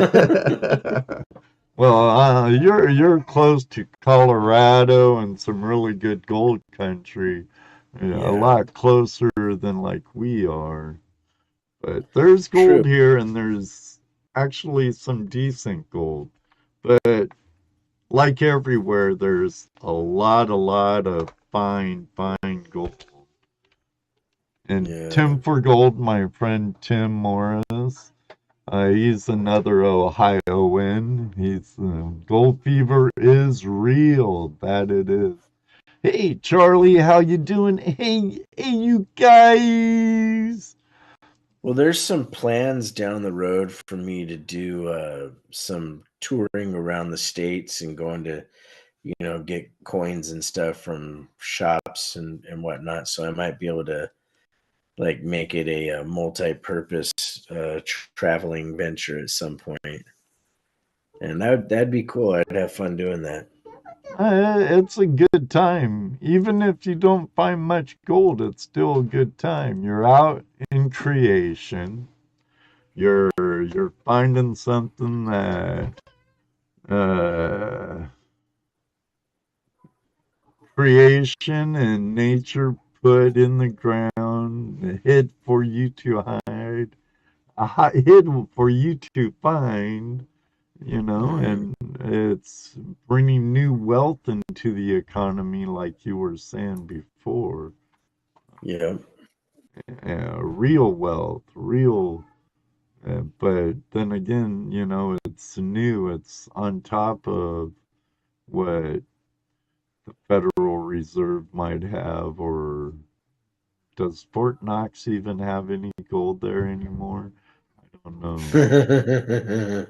Well, you're close to Colorado and some really good gold country, a Yeah, lot closer than like we are. But there's true. gold here, and there's actually some decent gold. But like everywhere, there's a lot of fine gold. And Yeah. Tim for Gold, my friend Tim Morris, he's another Ohioan. He's gold fever is real. That it is. Hey Charlie, how you doing? Hey, you guys. Well, there's some plans down the road for me to do some touring around the states and going to get coins and stuff from shops and whatnot. So I might be able to like make it a multi-purpose traveling venture at some point, and that'd be cool. I'd have fun doing that. It's a good time. Even if you don't find much gold, it's still a good time. You're out in creation. You're finding something that uh, creation and nature put in the ground, hid for you to hide, hid for you to find, Hmm. and it's bringing new wealth into the economy, like you were saying before. Yeah. Real wealth, real. But then again, it's new. It's on top of what the Federal Reserve might have, or does Fort Knox even have any gold there anymore? I don't know.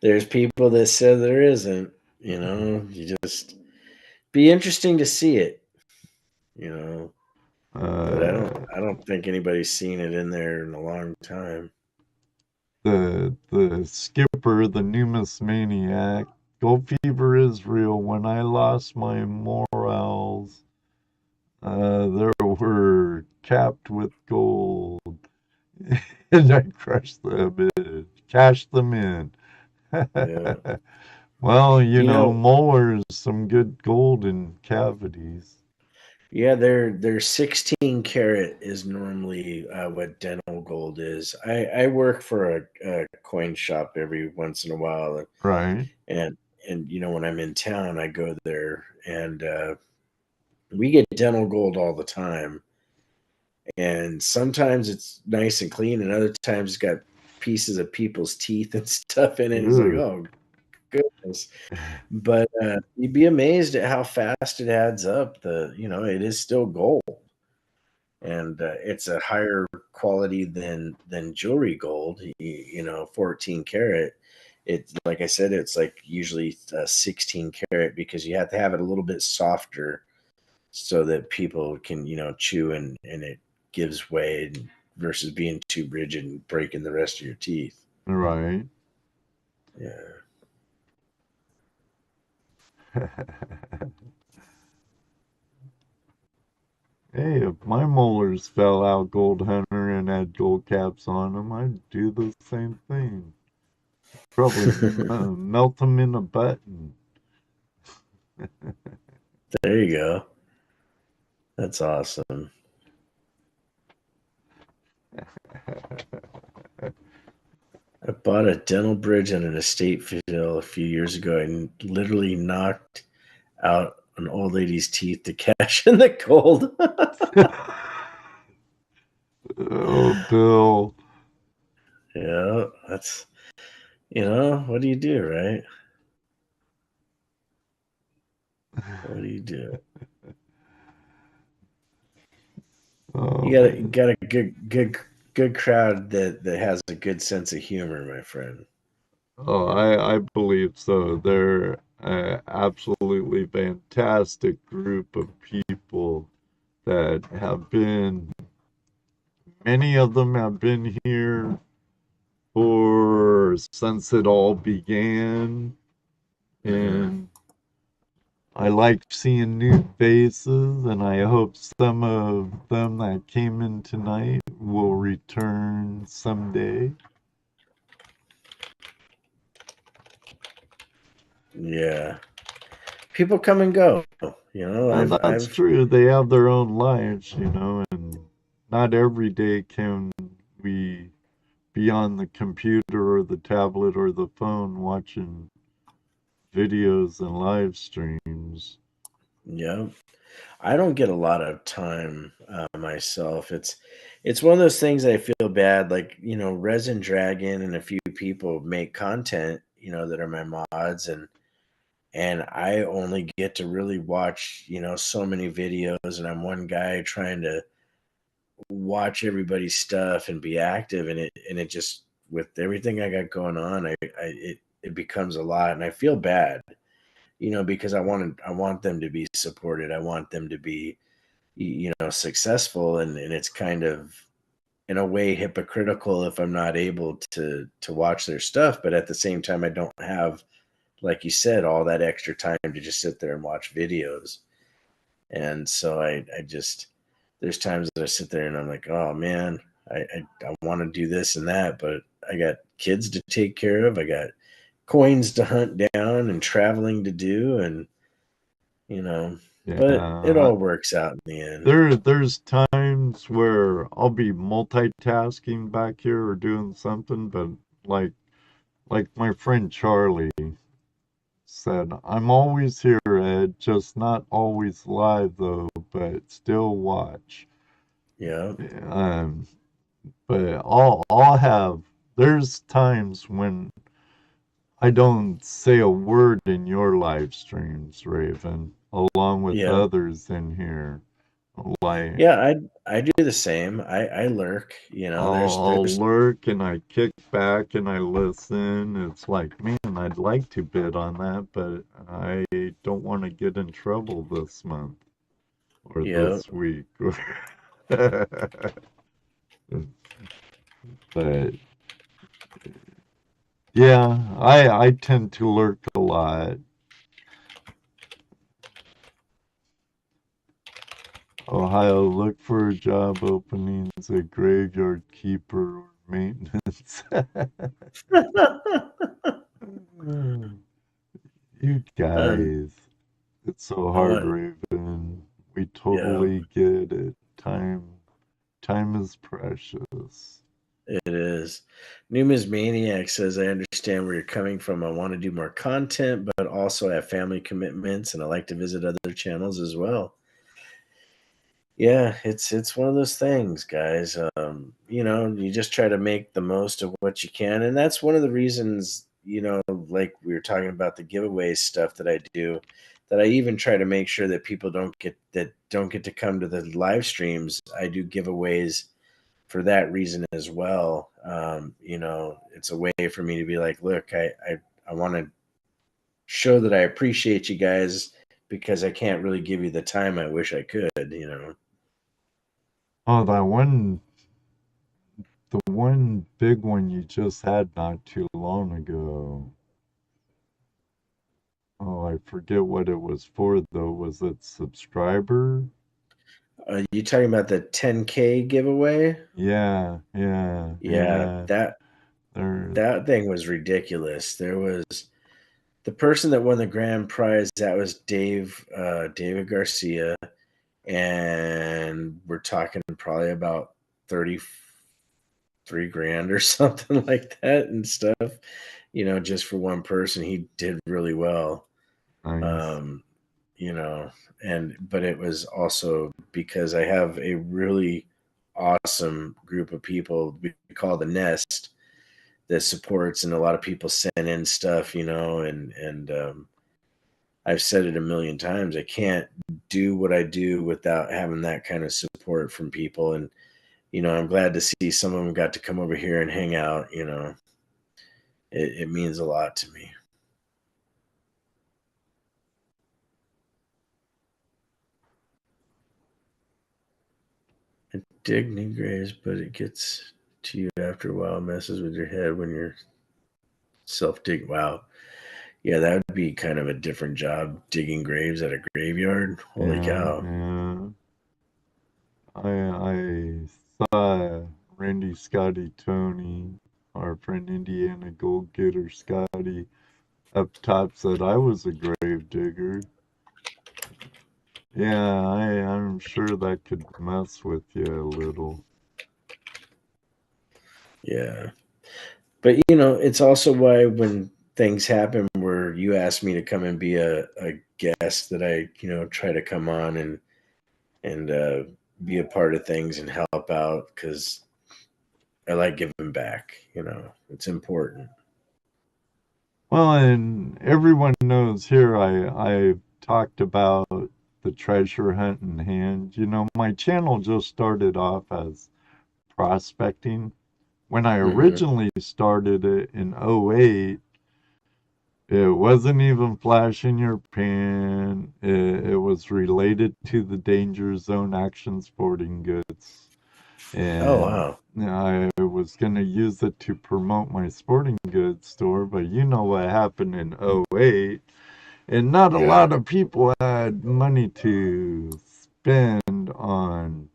There's people that said there isn't. You just be interesting to see it. You know, but I don't. Uh, I don't think anybody's seen it in there in a long time. the skipper, the numismaniac, gold fever is real. When I lost my morals, there were capped with gold, and I crushed them in, cashed them in. Yeah. Well, You know, molars, some good gold in cavities. yeah, their 16 karat is normally what dental gold is. I work for a coin shop every once in a while, Right. and when I'm in town, I go there, and we get dental gold all the time. And sometimes it's nice and clean, and other times it's got pieces of people's teeth and stuff in it. It's like, Ugh. oh goodness. But you'd be amazed at how fast it adds up. It is still gold, and it's a higher quality than jewelry gold. 14 karat. It's like I said, it's like usually 16 karat because you have to have it a little bit softer so that people can chew and it gives way versus being too rigid and breaking the rest of your teeth. Right. Yeah. Hey, if my molars fell out gold hunter and had gold caps on them, I'd do the same thing. Probably melt them in a button. There you go. That's awesome. I bought a dental bridge on an estate sale a few years ago and literally knocked out an old lady's teeth to cash in the gold. Oh, Bill. Yeah, that's what do you do, right? What do you do? Oh, You got a man. got a good crowd that has a good sense of humor, my friend. Oh, I believe so. They're an absolutely fantastic group of people that have been, many of them have been here for since it all began. Hmm. And I like seeing new faces, and I hope some of them that came in tonight will return someday. Yeah, people come and go. That's I've true. They have their own lives, and not every day can we be on the computer or the tablet or the phone watching videos and live streams. yeah. I don't get a lot of time myself. It's one of those things I feel bad. Like Resin Dragon and a few people make content, that are my mods, and I only get to really watch so many videos, and I'm one guy trying to watch everybody's stuff and be active, and it just with everything I got going on, it becomes a lot, and I feel bad. because I want them to be supported. I want them to be, successful, and it's kind of in a way hypocritical if I'm not able to watch their stuff, but at the same time I don't have, like you said, all that extra time to just sit there and watch videos. And so I just, there's times that I sit there and I'm like, oh man, I want to do this and that, but I got kids to take care of. I got coins to hunt down and traveling to do, and you know, but it Yeah, all works out in the end. there's times where I'll be multitasking back here or doing something, but like like my friend Charlie said, I'm always here, Ed, just not always live though, but still watch. Yeah. Um, but I'll have there's times when I don't say a word in your live streams, Raven, along with Yeah. others in here. Like Yeah, I do the same. I lurk, I'll there's lurk and I kick back and I listen. It's like, man, I'd like to bid on that, but I don't want to get in trouble this month or yeah. this week. But yeah, I tend to lurk a lot. Ohio, look for job openings at graveyard keeper or maintenance. You um guys, it's so I hard, want Raven. We yeah, totally get it. Time is precious. it is. Numas Maniac says, I understand where you're coming from. I want to do more content, but also I have family commitments and I like to visit other channels as well. Yeah, it's one of those things, guys. You just try to make the most of what you can, and that's one of the reasons, like we were talking about the giveaway stuff that I do, that I even try to make sure that people don't get to come to the live streams. I do giveaways for that reason as well. It's a way for me to be like, look, I want to show that I appreciate you guys because I can't really give you the time I wish I could. Oh, the one big one you just had not too long ago. Oh, I forget what it was for though. Was it subscriber? You talking about the 10K giveaway? Yeah, yeah, Yeah, yeah. that There, that thing was ridiculous. There was the person that won the grand prize. That was David Garcia, and we're talking probably about 33 grand or something like that and stuff. Just for one person, he did really well. nice. Um, you know, but it was also because I have a really awesome group of people we call the Nest that supports, and a lot of people send in stuff, and I've said it a million times. I can't do what I do without having that kind of support from people, and I'm glad to see some of them got to come over here and hang out. It means a lot to me. I dig new graves, but it gets to you after a while. Messes with your head when you're self dig. Wow, yeah, that would be kind of a different job, digging graves at a graveyard. Holy Yeah, cow. yeah. I saw Randy Scotty Tony, our friend Indiana Gold Getter Scotty, up top said I was a grave digger. Yeah, I'm sure that could mess with you a little. Yeah. But it's also why when things happen where you ask me to come and be a guest, that I, try to come on and be a part of things and help out, because I like giving back. It's important. Well, and everyone knows here I've talked about the treasure hunt in hand. My channel just started off as prospecting. When I Hmm. originally started it in '08, It wasn't even flash in your pan. It was related to the danger zone action sporting goods. Oh And wow. I was going to use it to promote my sporting goods store, but you know what happened in '08, and not a Yeah. lot of people had money to spend on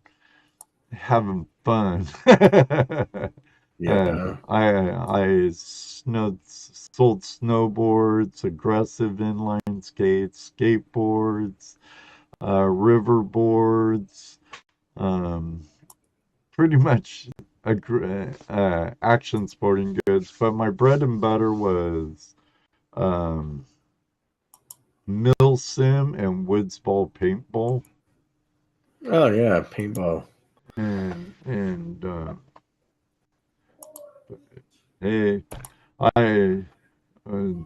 having fun. Yeah. I sold snowboards, aggressive inline skates, skateboards, river boards, um, pretty much action sporting goods. But my bread and butter was um, mill sim and woods ball paintball. Oh yeah, paintball. And hey, I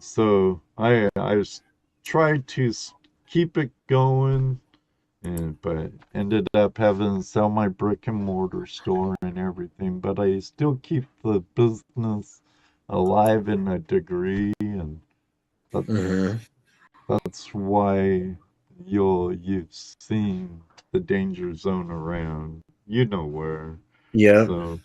so I tried to keep it going, but ended up having to sell my brick and mortar store and everything. But I still keep the business alive in a degree, and that's Hmm. that's why you've seen the danger zone around. You know where. Yep. So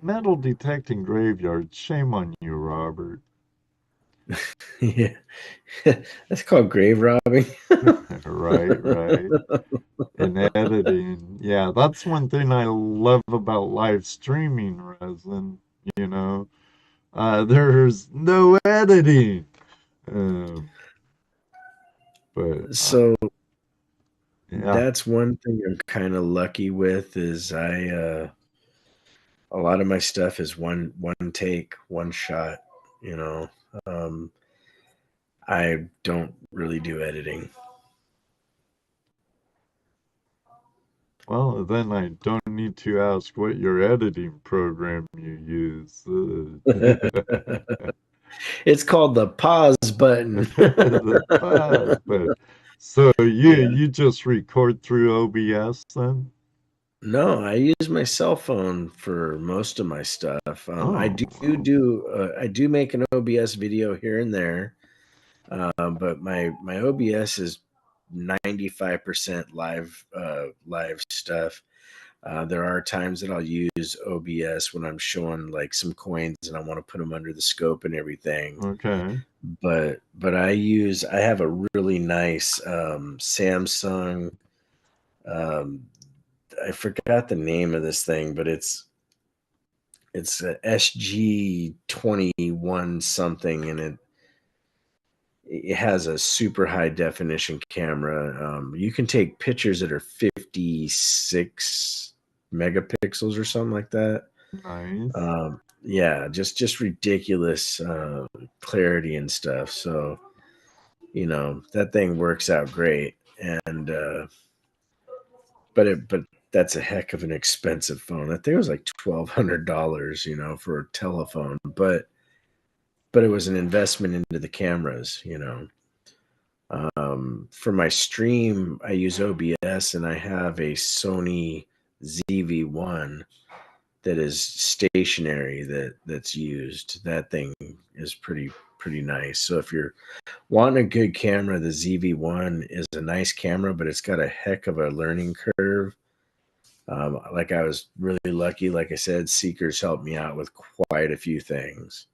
metal detecting graveyards. Shame on you, Robert. Yeah. That's called grave robbing. Right, right. And editing. Yeah, that's one thing I love about live streaming, resin. You know, there's no editing. Um, but So yeah, that's one thing I'm kind of lucky with is a lot of my stuff is one take, one shot, you know. Um I don't really do editing. well, then I don't need to ask what your editing program you use. It's called the pause button. The pause, but so you Yeah. you just record through OBS then? No, I use my cell phone for most of my stuff. I Oh, wow. I do make an OBS video here and there, but my OBS is 95% live stuff. There are times that I'll use OBS when I'm showing like some coins and I want to put them under the scope and everything. Okay. But I have a really nice Samsung. Um, I forgot the name of this thing, but it's a SG21 something, and it has a super high definition camera. You can take pictures that are 56 megapixels or something like that. Nice. Yeah, just ridiculous clarity and stuff. So that thing works out great, and but that's a heck of an expensive phone. That thing was like $1,200, for a telephone, but it was an investment into the cameras. For my stream, I use OBS, and I have a Sony ZV-1 that is stationary that's used. That thing is pretty nice. So if you're wanting a good camera, the ZV-1 is a nice camera, but it's got a heck of a learning curve. Like I was really lucky. Like I said, Seekers helped me out with quite a few things.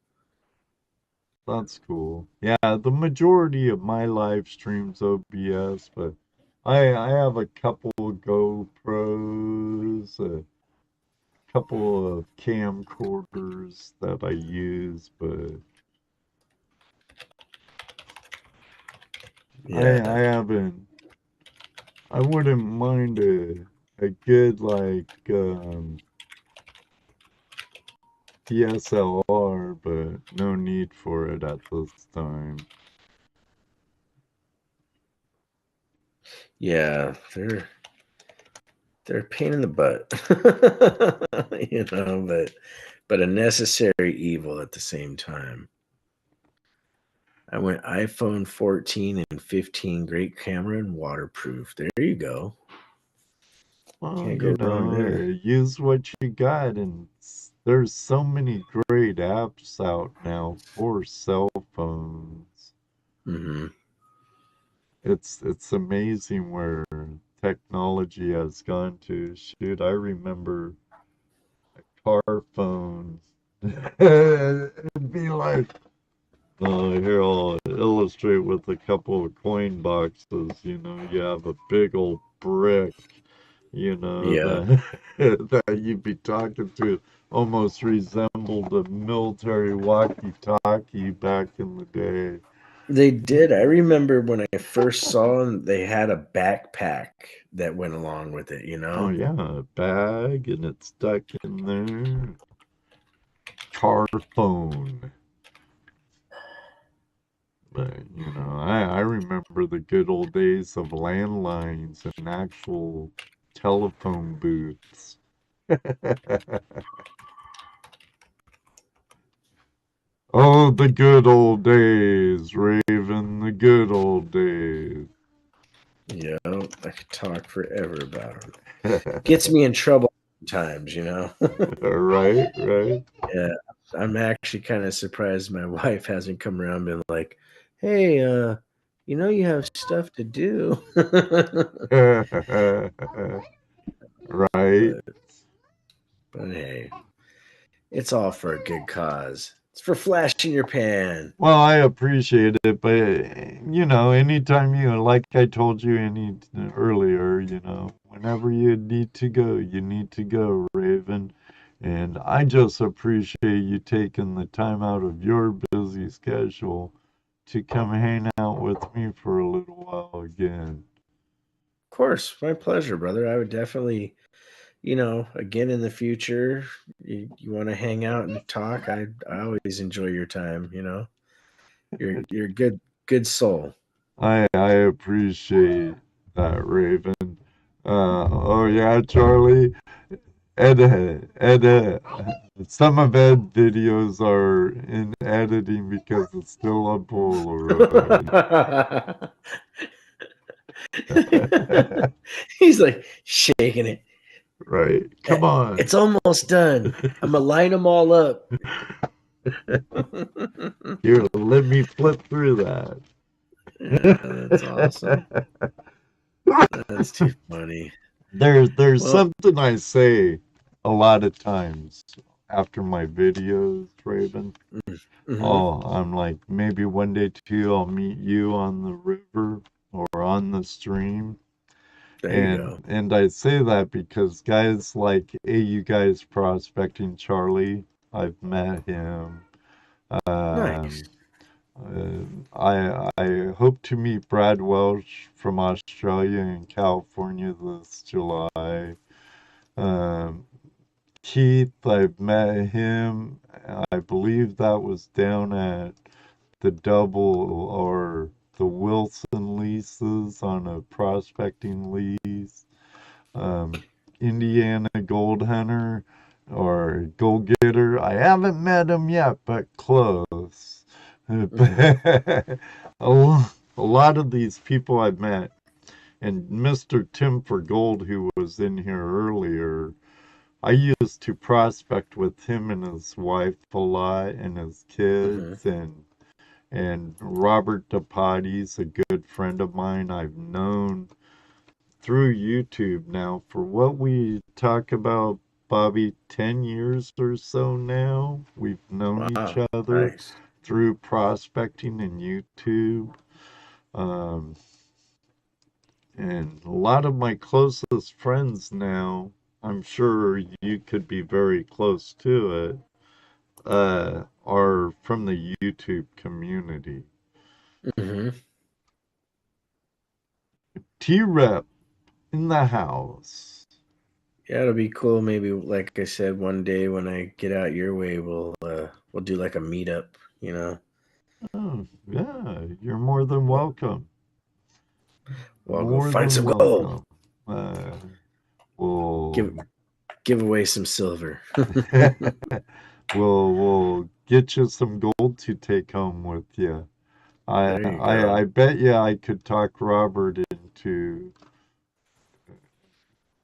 That's cool. Yeah, the majority of my live streams OBS, but I have a couple of GoPros, a couple of camcorders that I use, but Yeah, I haven't. I wouldn't mind a good like DSLR, but no need for it at this time. yeah, they're a pain in the butt, but a necessary evil at the same time. I went iPhone 14 and 15, great camera and waterproof. There you go. Well, Can't go wrong there. use what you got, and there's so many great apps out now for cell phones. Hmm. It's amazing where technology has gone to. Shoot, I remember car phone. It'd be like, here I'll illustrate with a couple of coin boxes. You have a big old brick, Yeah, that that you'd be talking to, almost resembled a military walkie-talkie back in the day. they did. I remember when I first saw them, they had a backpack that went along with it, you Oh know? yeah, a bag and it's stuck in there. Car phone. But I remember the good old days of landlines and actual telephone booths. Oh, the good old days, Raven, the good old days. Yeah, I could talk forever about it. Gets me in trouble sometimes, you know? Right, right. Yeah, I'm actually kind of surprised my wife hasn't come around and been like, "Hey, you have stuff to do." Right. but but hey, it's all for a good cause. It's for flash in your pan. Well, I appreciate it, but anytime like I told you earlier, whenever you need to go, Raven. And I just appreciate you taking the time out of your busy schedule to come hang out with me for a little while again. Of course, my pleasure, brother. I would definitely, again in the future, you want to hang out and talk. I always enjoy your time. You're a good soul. I appreciate that, Raven. Oh yeah, Charlie. Some of Ed videos are in editing because it's still on Polaroid. He's like shaking it. Right. Come on. It's almost done. I'm gonna line them all up. Here, let me flip through that. Yeah, that's awesome. That's too funny. There's Well, something I say a lot of times after my videos, Raven. mm-hmm. Oh, I'm like, maybe one day too, I'll meet you on the river or on the stream. There you And go. and I say that because guys like you guys prospecting Charlie, I've met him. Nice. Um, I hope to meet Brad Welsh from Australia and California this July. Um, Keith, I've met him. I believe that was down at the double or the Wilson leases on a prospecting lease. Um, Indiana Gold Hunter or Gold Getter. I haven't met him yet, but close. Mm-hmm. a lot of these people I've met, and Mr. Tim for Gold, who was in here earlier, I used to prospect with him and his wife a lot, and his Mm-hmm. kids, and Robert DePotty's a good friend of mine I've known through YouTube now for what we talk about, Bobby, 10 years or so now. We've known each Wow. other Nice. through prospecting and YouTube. Um, and a lot of my closest friends now, I'm sure you could be very close to it, are from the YouTube community. Mm-hmm. T-Rep in the house. Yeah, it'll be cool. Maybe, like I said, one day when I get out your way, we'll do like a meetup. You know, Oh, yeah, you're more than we'll, welcome. we'll go More find than some gold. welcome. Give We'll give away some silver. we'll get you some gold to take home with you. I There you I go. I bet you I could talk Robert into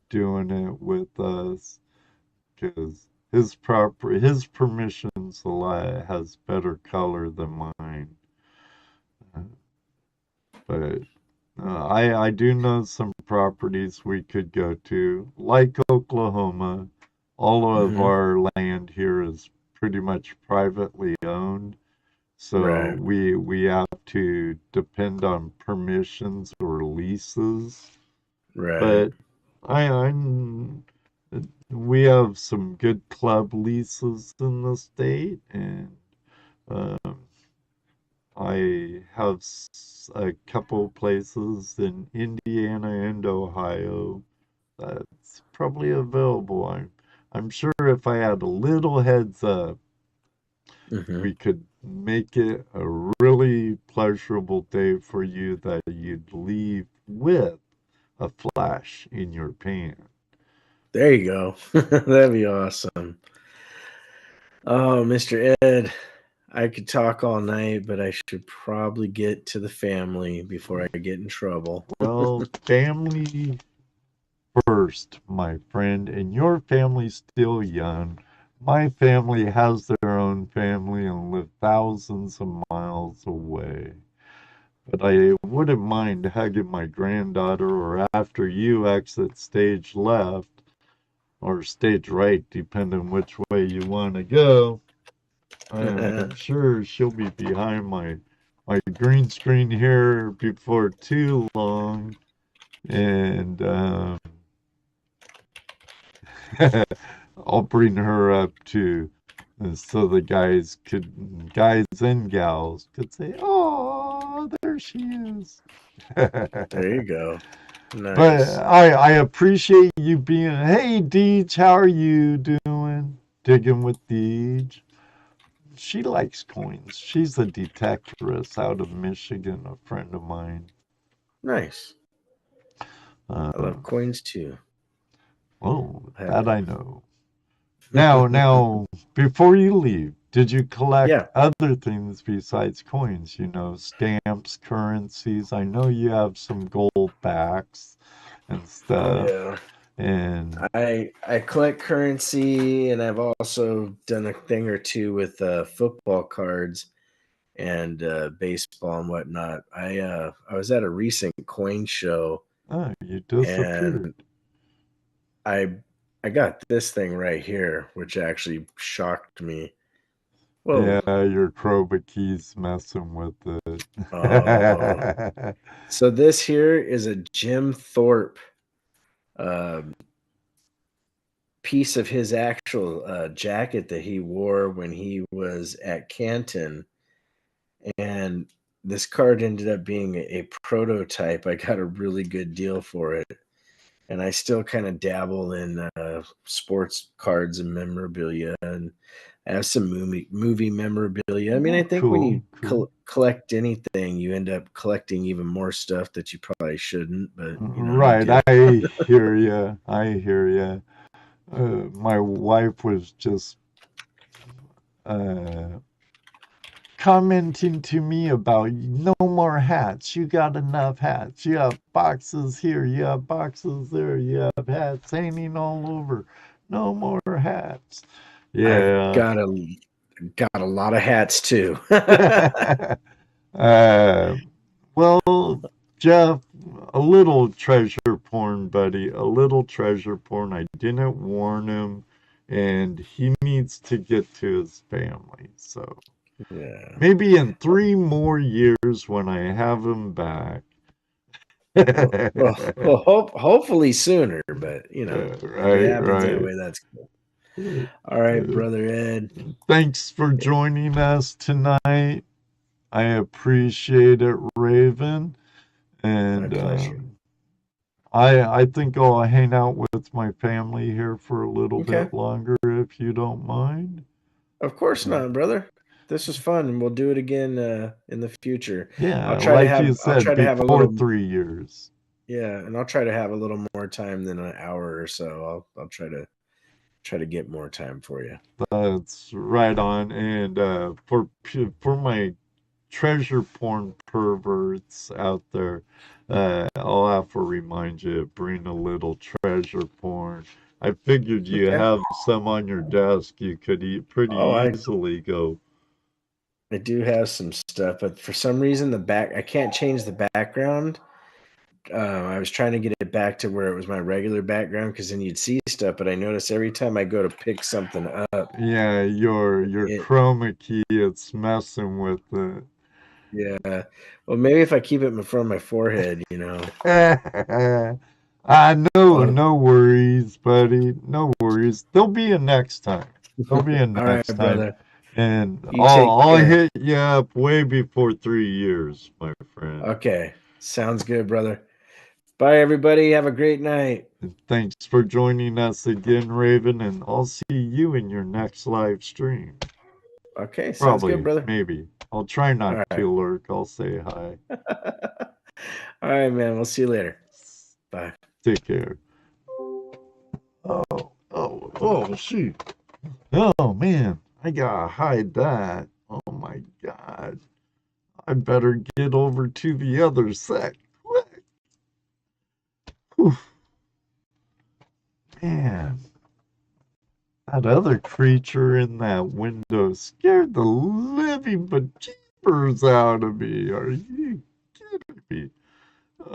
doing it with us because his permissions a lot has better color than mine. But I do know some properties we could go to, like Oklahoma. All of Hmm. our land here is pretty much privately owned, so Right. we have to depend on permissions or leases. Right. But I'm we have some good club leases in the state, and um, I have a couple places in Indiana and Ohio that's probably available. I'm sure if I had a little heads up, Hmm. we could make it a really pleasurable day for you that you'd leave with a flash in your pan. There you go. That'd be awesome. Oh, Mr. Ed, I could talk all night, but I should probably get to the family before I get in trouble. Well, family first, my friend, and your family's still young. My family has their own family and live thousands of miles away. But I wouldn't mind hugging my granddaughter or after you exit stage left or stage right, depending which way you want to go. I'm sure she'll be behind my green screen here before too long, and I'll bring her up too, so the guys and gals could say, "Oh, there she is." There you go. But Nice. I appreciate you being. Hey, Deej, how are you doing? Digging with Deej. She likes coins. She's a detectorist out of Michigan, a friend of mine. Nice. Uh, I love coins too. oh, I have that I know. Now, before you leave, did you collect yeah. other things besides coins? You know, stamps, currencies. I know you have some gold backs and Oh stuff. yeah. And I collect currency, and I've also done a thing or two with football cards and baseball and whatnot. I was at a recent coin show, oh, you and disappeared. I I got this thing right here, which actually shocked me. Whoa! Yeah, your Chroma key's messing with Oh, it. so this here is a Jim Thorpe um, piece of his actual jacket that he wore when he was at Canton, and this card ended up being a prototype. I got a really good deal for it, and I still kind of dabble in sports cards and memorabilia, and I have some movie memorabilia. I mean, I Oh, think when you cool, cool. collect anything, you end up collecting even more stuff that you probably shouldn't. But you Right, get I hear you. I hear you. My wife was just uh, commenting to me about no more hats. You got enough hats. You have boxes here. You have boxes there. You have hats hanging all over. No more hats. I've Yeah. got a lot of hats too. uh, well, Jeff, a little treasure porn, buddy. A little treasure porn. I didn't warn him, and he needs to get to his family. So Yeah. maybe in 3 more years when I have him back. Hopefully sooner, but if it Right, happens that right. way, that's cool. All right, brother Ed. Thanks for joining us tonight. I appreciate it, Raven. My And pleasure. I think I'll hang out with my family here for a little Okay. bit longer if you don't mind. Of course Uh, not, brother. This was fun, and we'll do it again in the future. yeah, like you I'll said, try to have a before little 3 years. yeah, and I'll try to have a little more time than an hour or so. I'll try to get more time for you. That's right on. And for my treasure porn perverts out there, I'll have to remind you, bring a little treasure porn. I figured you Okay. have some on your desk you could Oh, pretty easily go. I do have some stuff, but for some reason I can't change the background. I was trying to get it back to where it was my regular background because then you'd see stuff. But I notice every time I go to pick something up, Yeah, your it chroma key, it's messing with it. yeah. Well, maybe if I keep it in front of my forehead, I know, Well, no worries, buddy. No worries. There'll be a next time. There'll be a all right, next time. brother. And You take I'll care. hit you up way before 3 years, my friend. Okay, sounds good, brother. Bye, everybody. Have a great night. And thanks for joining us again, Raven, and I'll see you in your next live stream. Okay, sounds good, Probably, brother. maybe. I'll try not All right. to lurk. I'll say hi. All right, man. We'll see you later. Bye. Take care. Oh, shoot. Oh, man. I gotta hide that. Oh, my God. I better get over to the other side. Quick. Whew. Man, that other creature in that window scared the living bejeepers out of me. Are you kidding me?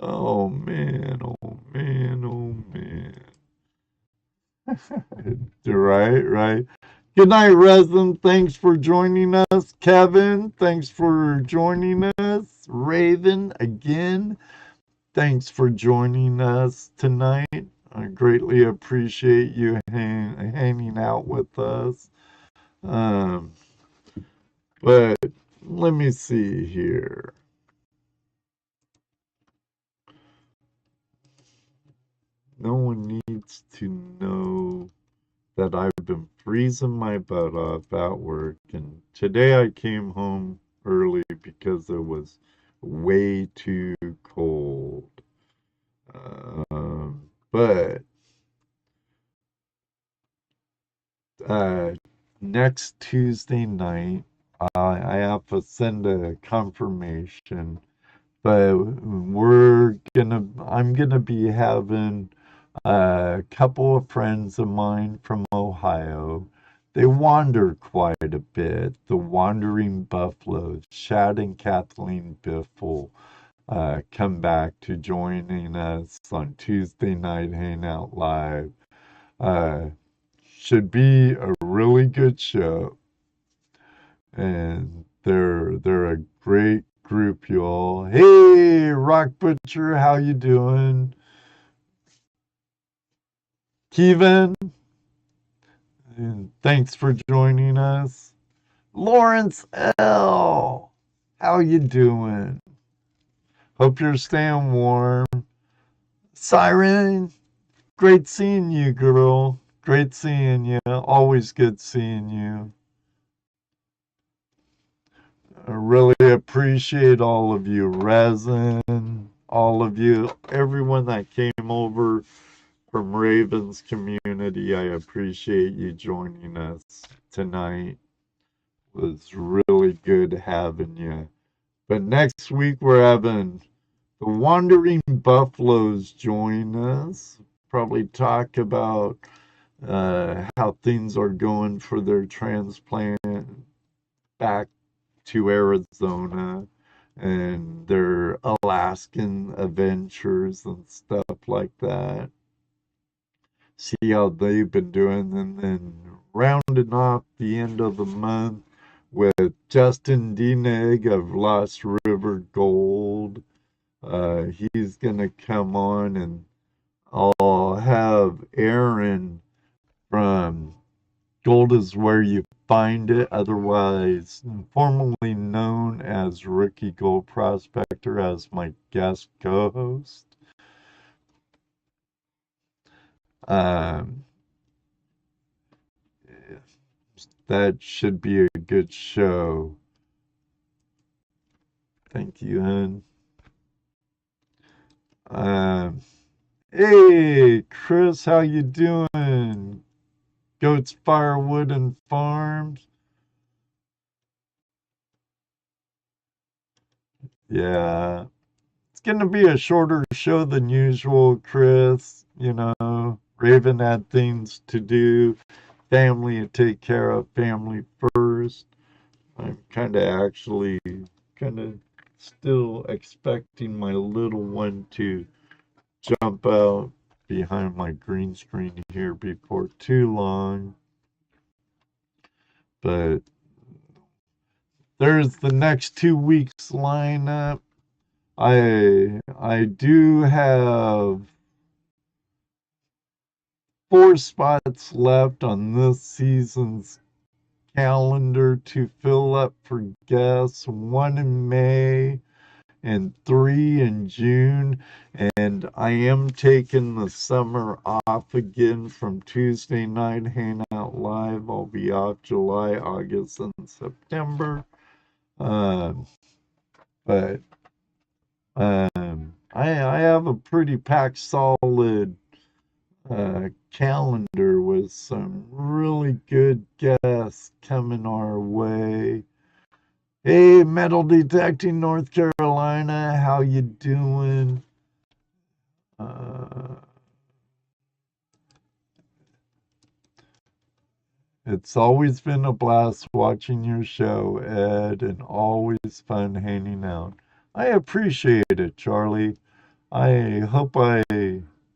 Oh, man. Oh, man. Oh, man. Right. Good night, Resin. Thanks for joining us. Kevin, thanks for joining us. Raven, again, thanks for joining us tonight. I greatly appreciate you hanging out with us. Um, but let me see here. No one needs to know that I've been freezing my butt off at work, and today I came home early because it was way too cold. But uh, next Tuesday night, I have to send a confirmation, but I'm gonna be having a couple of friends of mine from Ohio. They wander quite a bit. The Wandering Buffaloes, Shad and Kathleen Biffle, come back to joining us on Tuesday night Hangout Live. Uh, should be a really good show, and they're a great group, y'all. Hey, Rock Butcher, how you doing? Kevin, and thanks for joining us. Lawrence L, how you doing? Hope you're staying warm. Siren, great seeing you, girl. Great seeing you. Always good seeing you. I really appreciate all of you, Resin, all of you, everyone that came over from Raven's community. I appreciate you joining us tonight. It was really good having you. But next week we're having the Wandering Buffaloes join us. Probably talk about how things are going for their transplant back to Arizona and their Alaskan adventures and stuff like that. See how they've been doing, and then rounding off the end of the month with Justin Dienig of Lost River Gold. He's gonna come on, and I'll have Aaron from Gold is Where You Find It, otherwise formerly known as Rookie Gold Prospector, as my guest co-host. Um, that should be a good show. Thank you, hun. Um, hey, Chris, how you doing? Goats, Firewood, and Farms. Yeah. It's going to be a shorter show than usual, Chris. Raven had things to do, family to take care of, family first. I'm kind of still expecting my little one to jump out behind my green screen here before too long. But there's the next 2 weeks lineup. I do have 4 spots left on this season's calendar to fill up for guests, 1 in May and 3 in June. And I am taking the summer off again from Tuesday night Hangout Live. I'll be off July, August, and September. But I have a pretty packed, solid calendar with some really good guests coming our way. Hey, Metal Detecting North Carolina, how you doing? It's always been a blast watching your show, Ed, and always fun hanging out. I appreciate it, Charlie. I hope I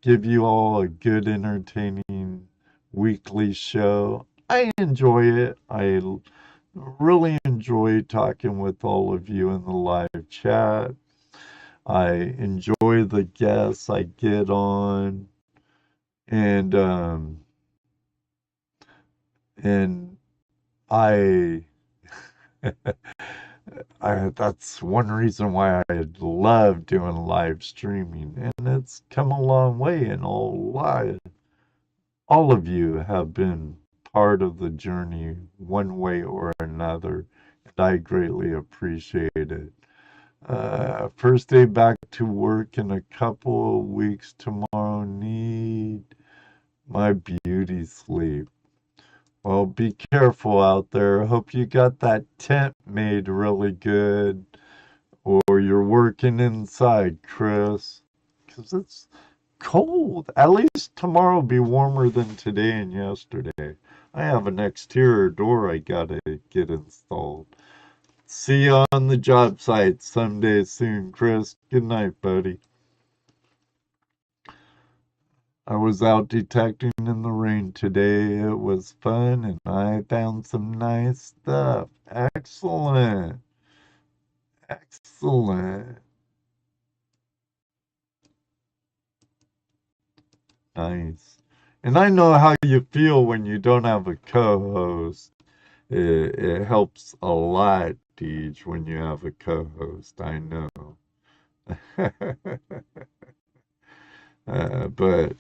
give you all a good, entertaining weekly show. I enjoy it. I really enjoy talking with all of you in the live chat. I enjoy the guests I get on, and I, that's one reason why I love doing live streaming, and it's come a long way, and all of you have been part of the journey one way or another, and I greatly appreciate it. First day back to work in a couple of weeks tomorrow. Need my beauty sleep. Well, be careful out there. Hope you got that tent made really good, or you're working inside, Chris, because it's cold. At least tomorrow will be warmer than today and yesterday. I have an exterior door I gotta get installed. See you on the job site someday soon, Chris. Good night, buddy. I was out detecting in the rain today. It was fun, and I found some nice stuff. Excellent. Excellent. Nice. And I know how you feel when you don't have a co-host. It helps a lot, Deej, when you have a co-host. I know. But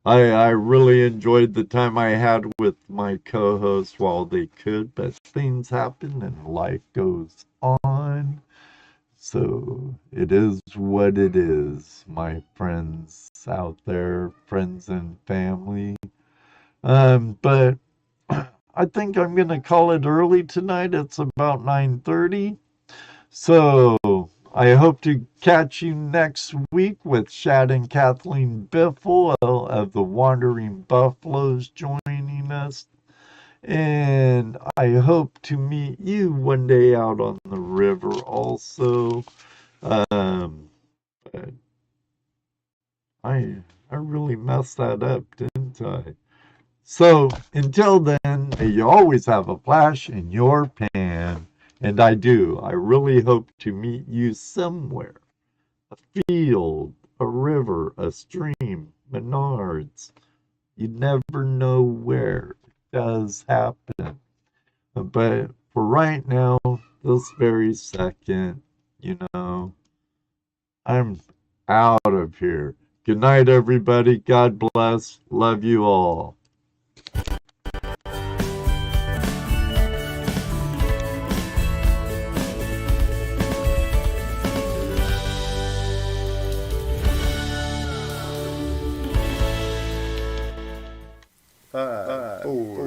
I really enjoyed the time I had with my co-hosts while they could, but things happen and life goes on. So it is what it is, my friends out there, friends and family. But I think I'm going to call it early tonight. It's about 9:30. So I hope to catch you next week with Shad and Kathleen Biffle of the Wandering Buffaloes joining us. And I hope to meet you one day out on the river also. But I really messed that up, didn't I? So until then, may you always have a flash in your pan. And I do. I really hope to meet you somewhere. A field, a river, a stream, Menards. You never know where it does happen. But for right now, this very second, I'm out of here. Good night, everybody. God bless. Love you all. Five, four,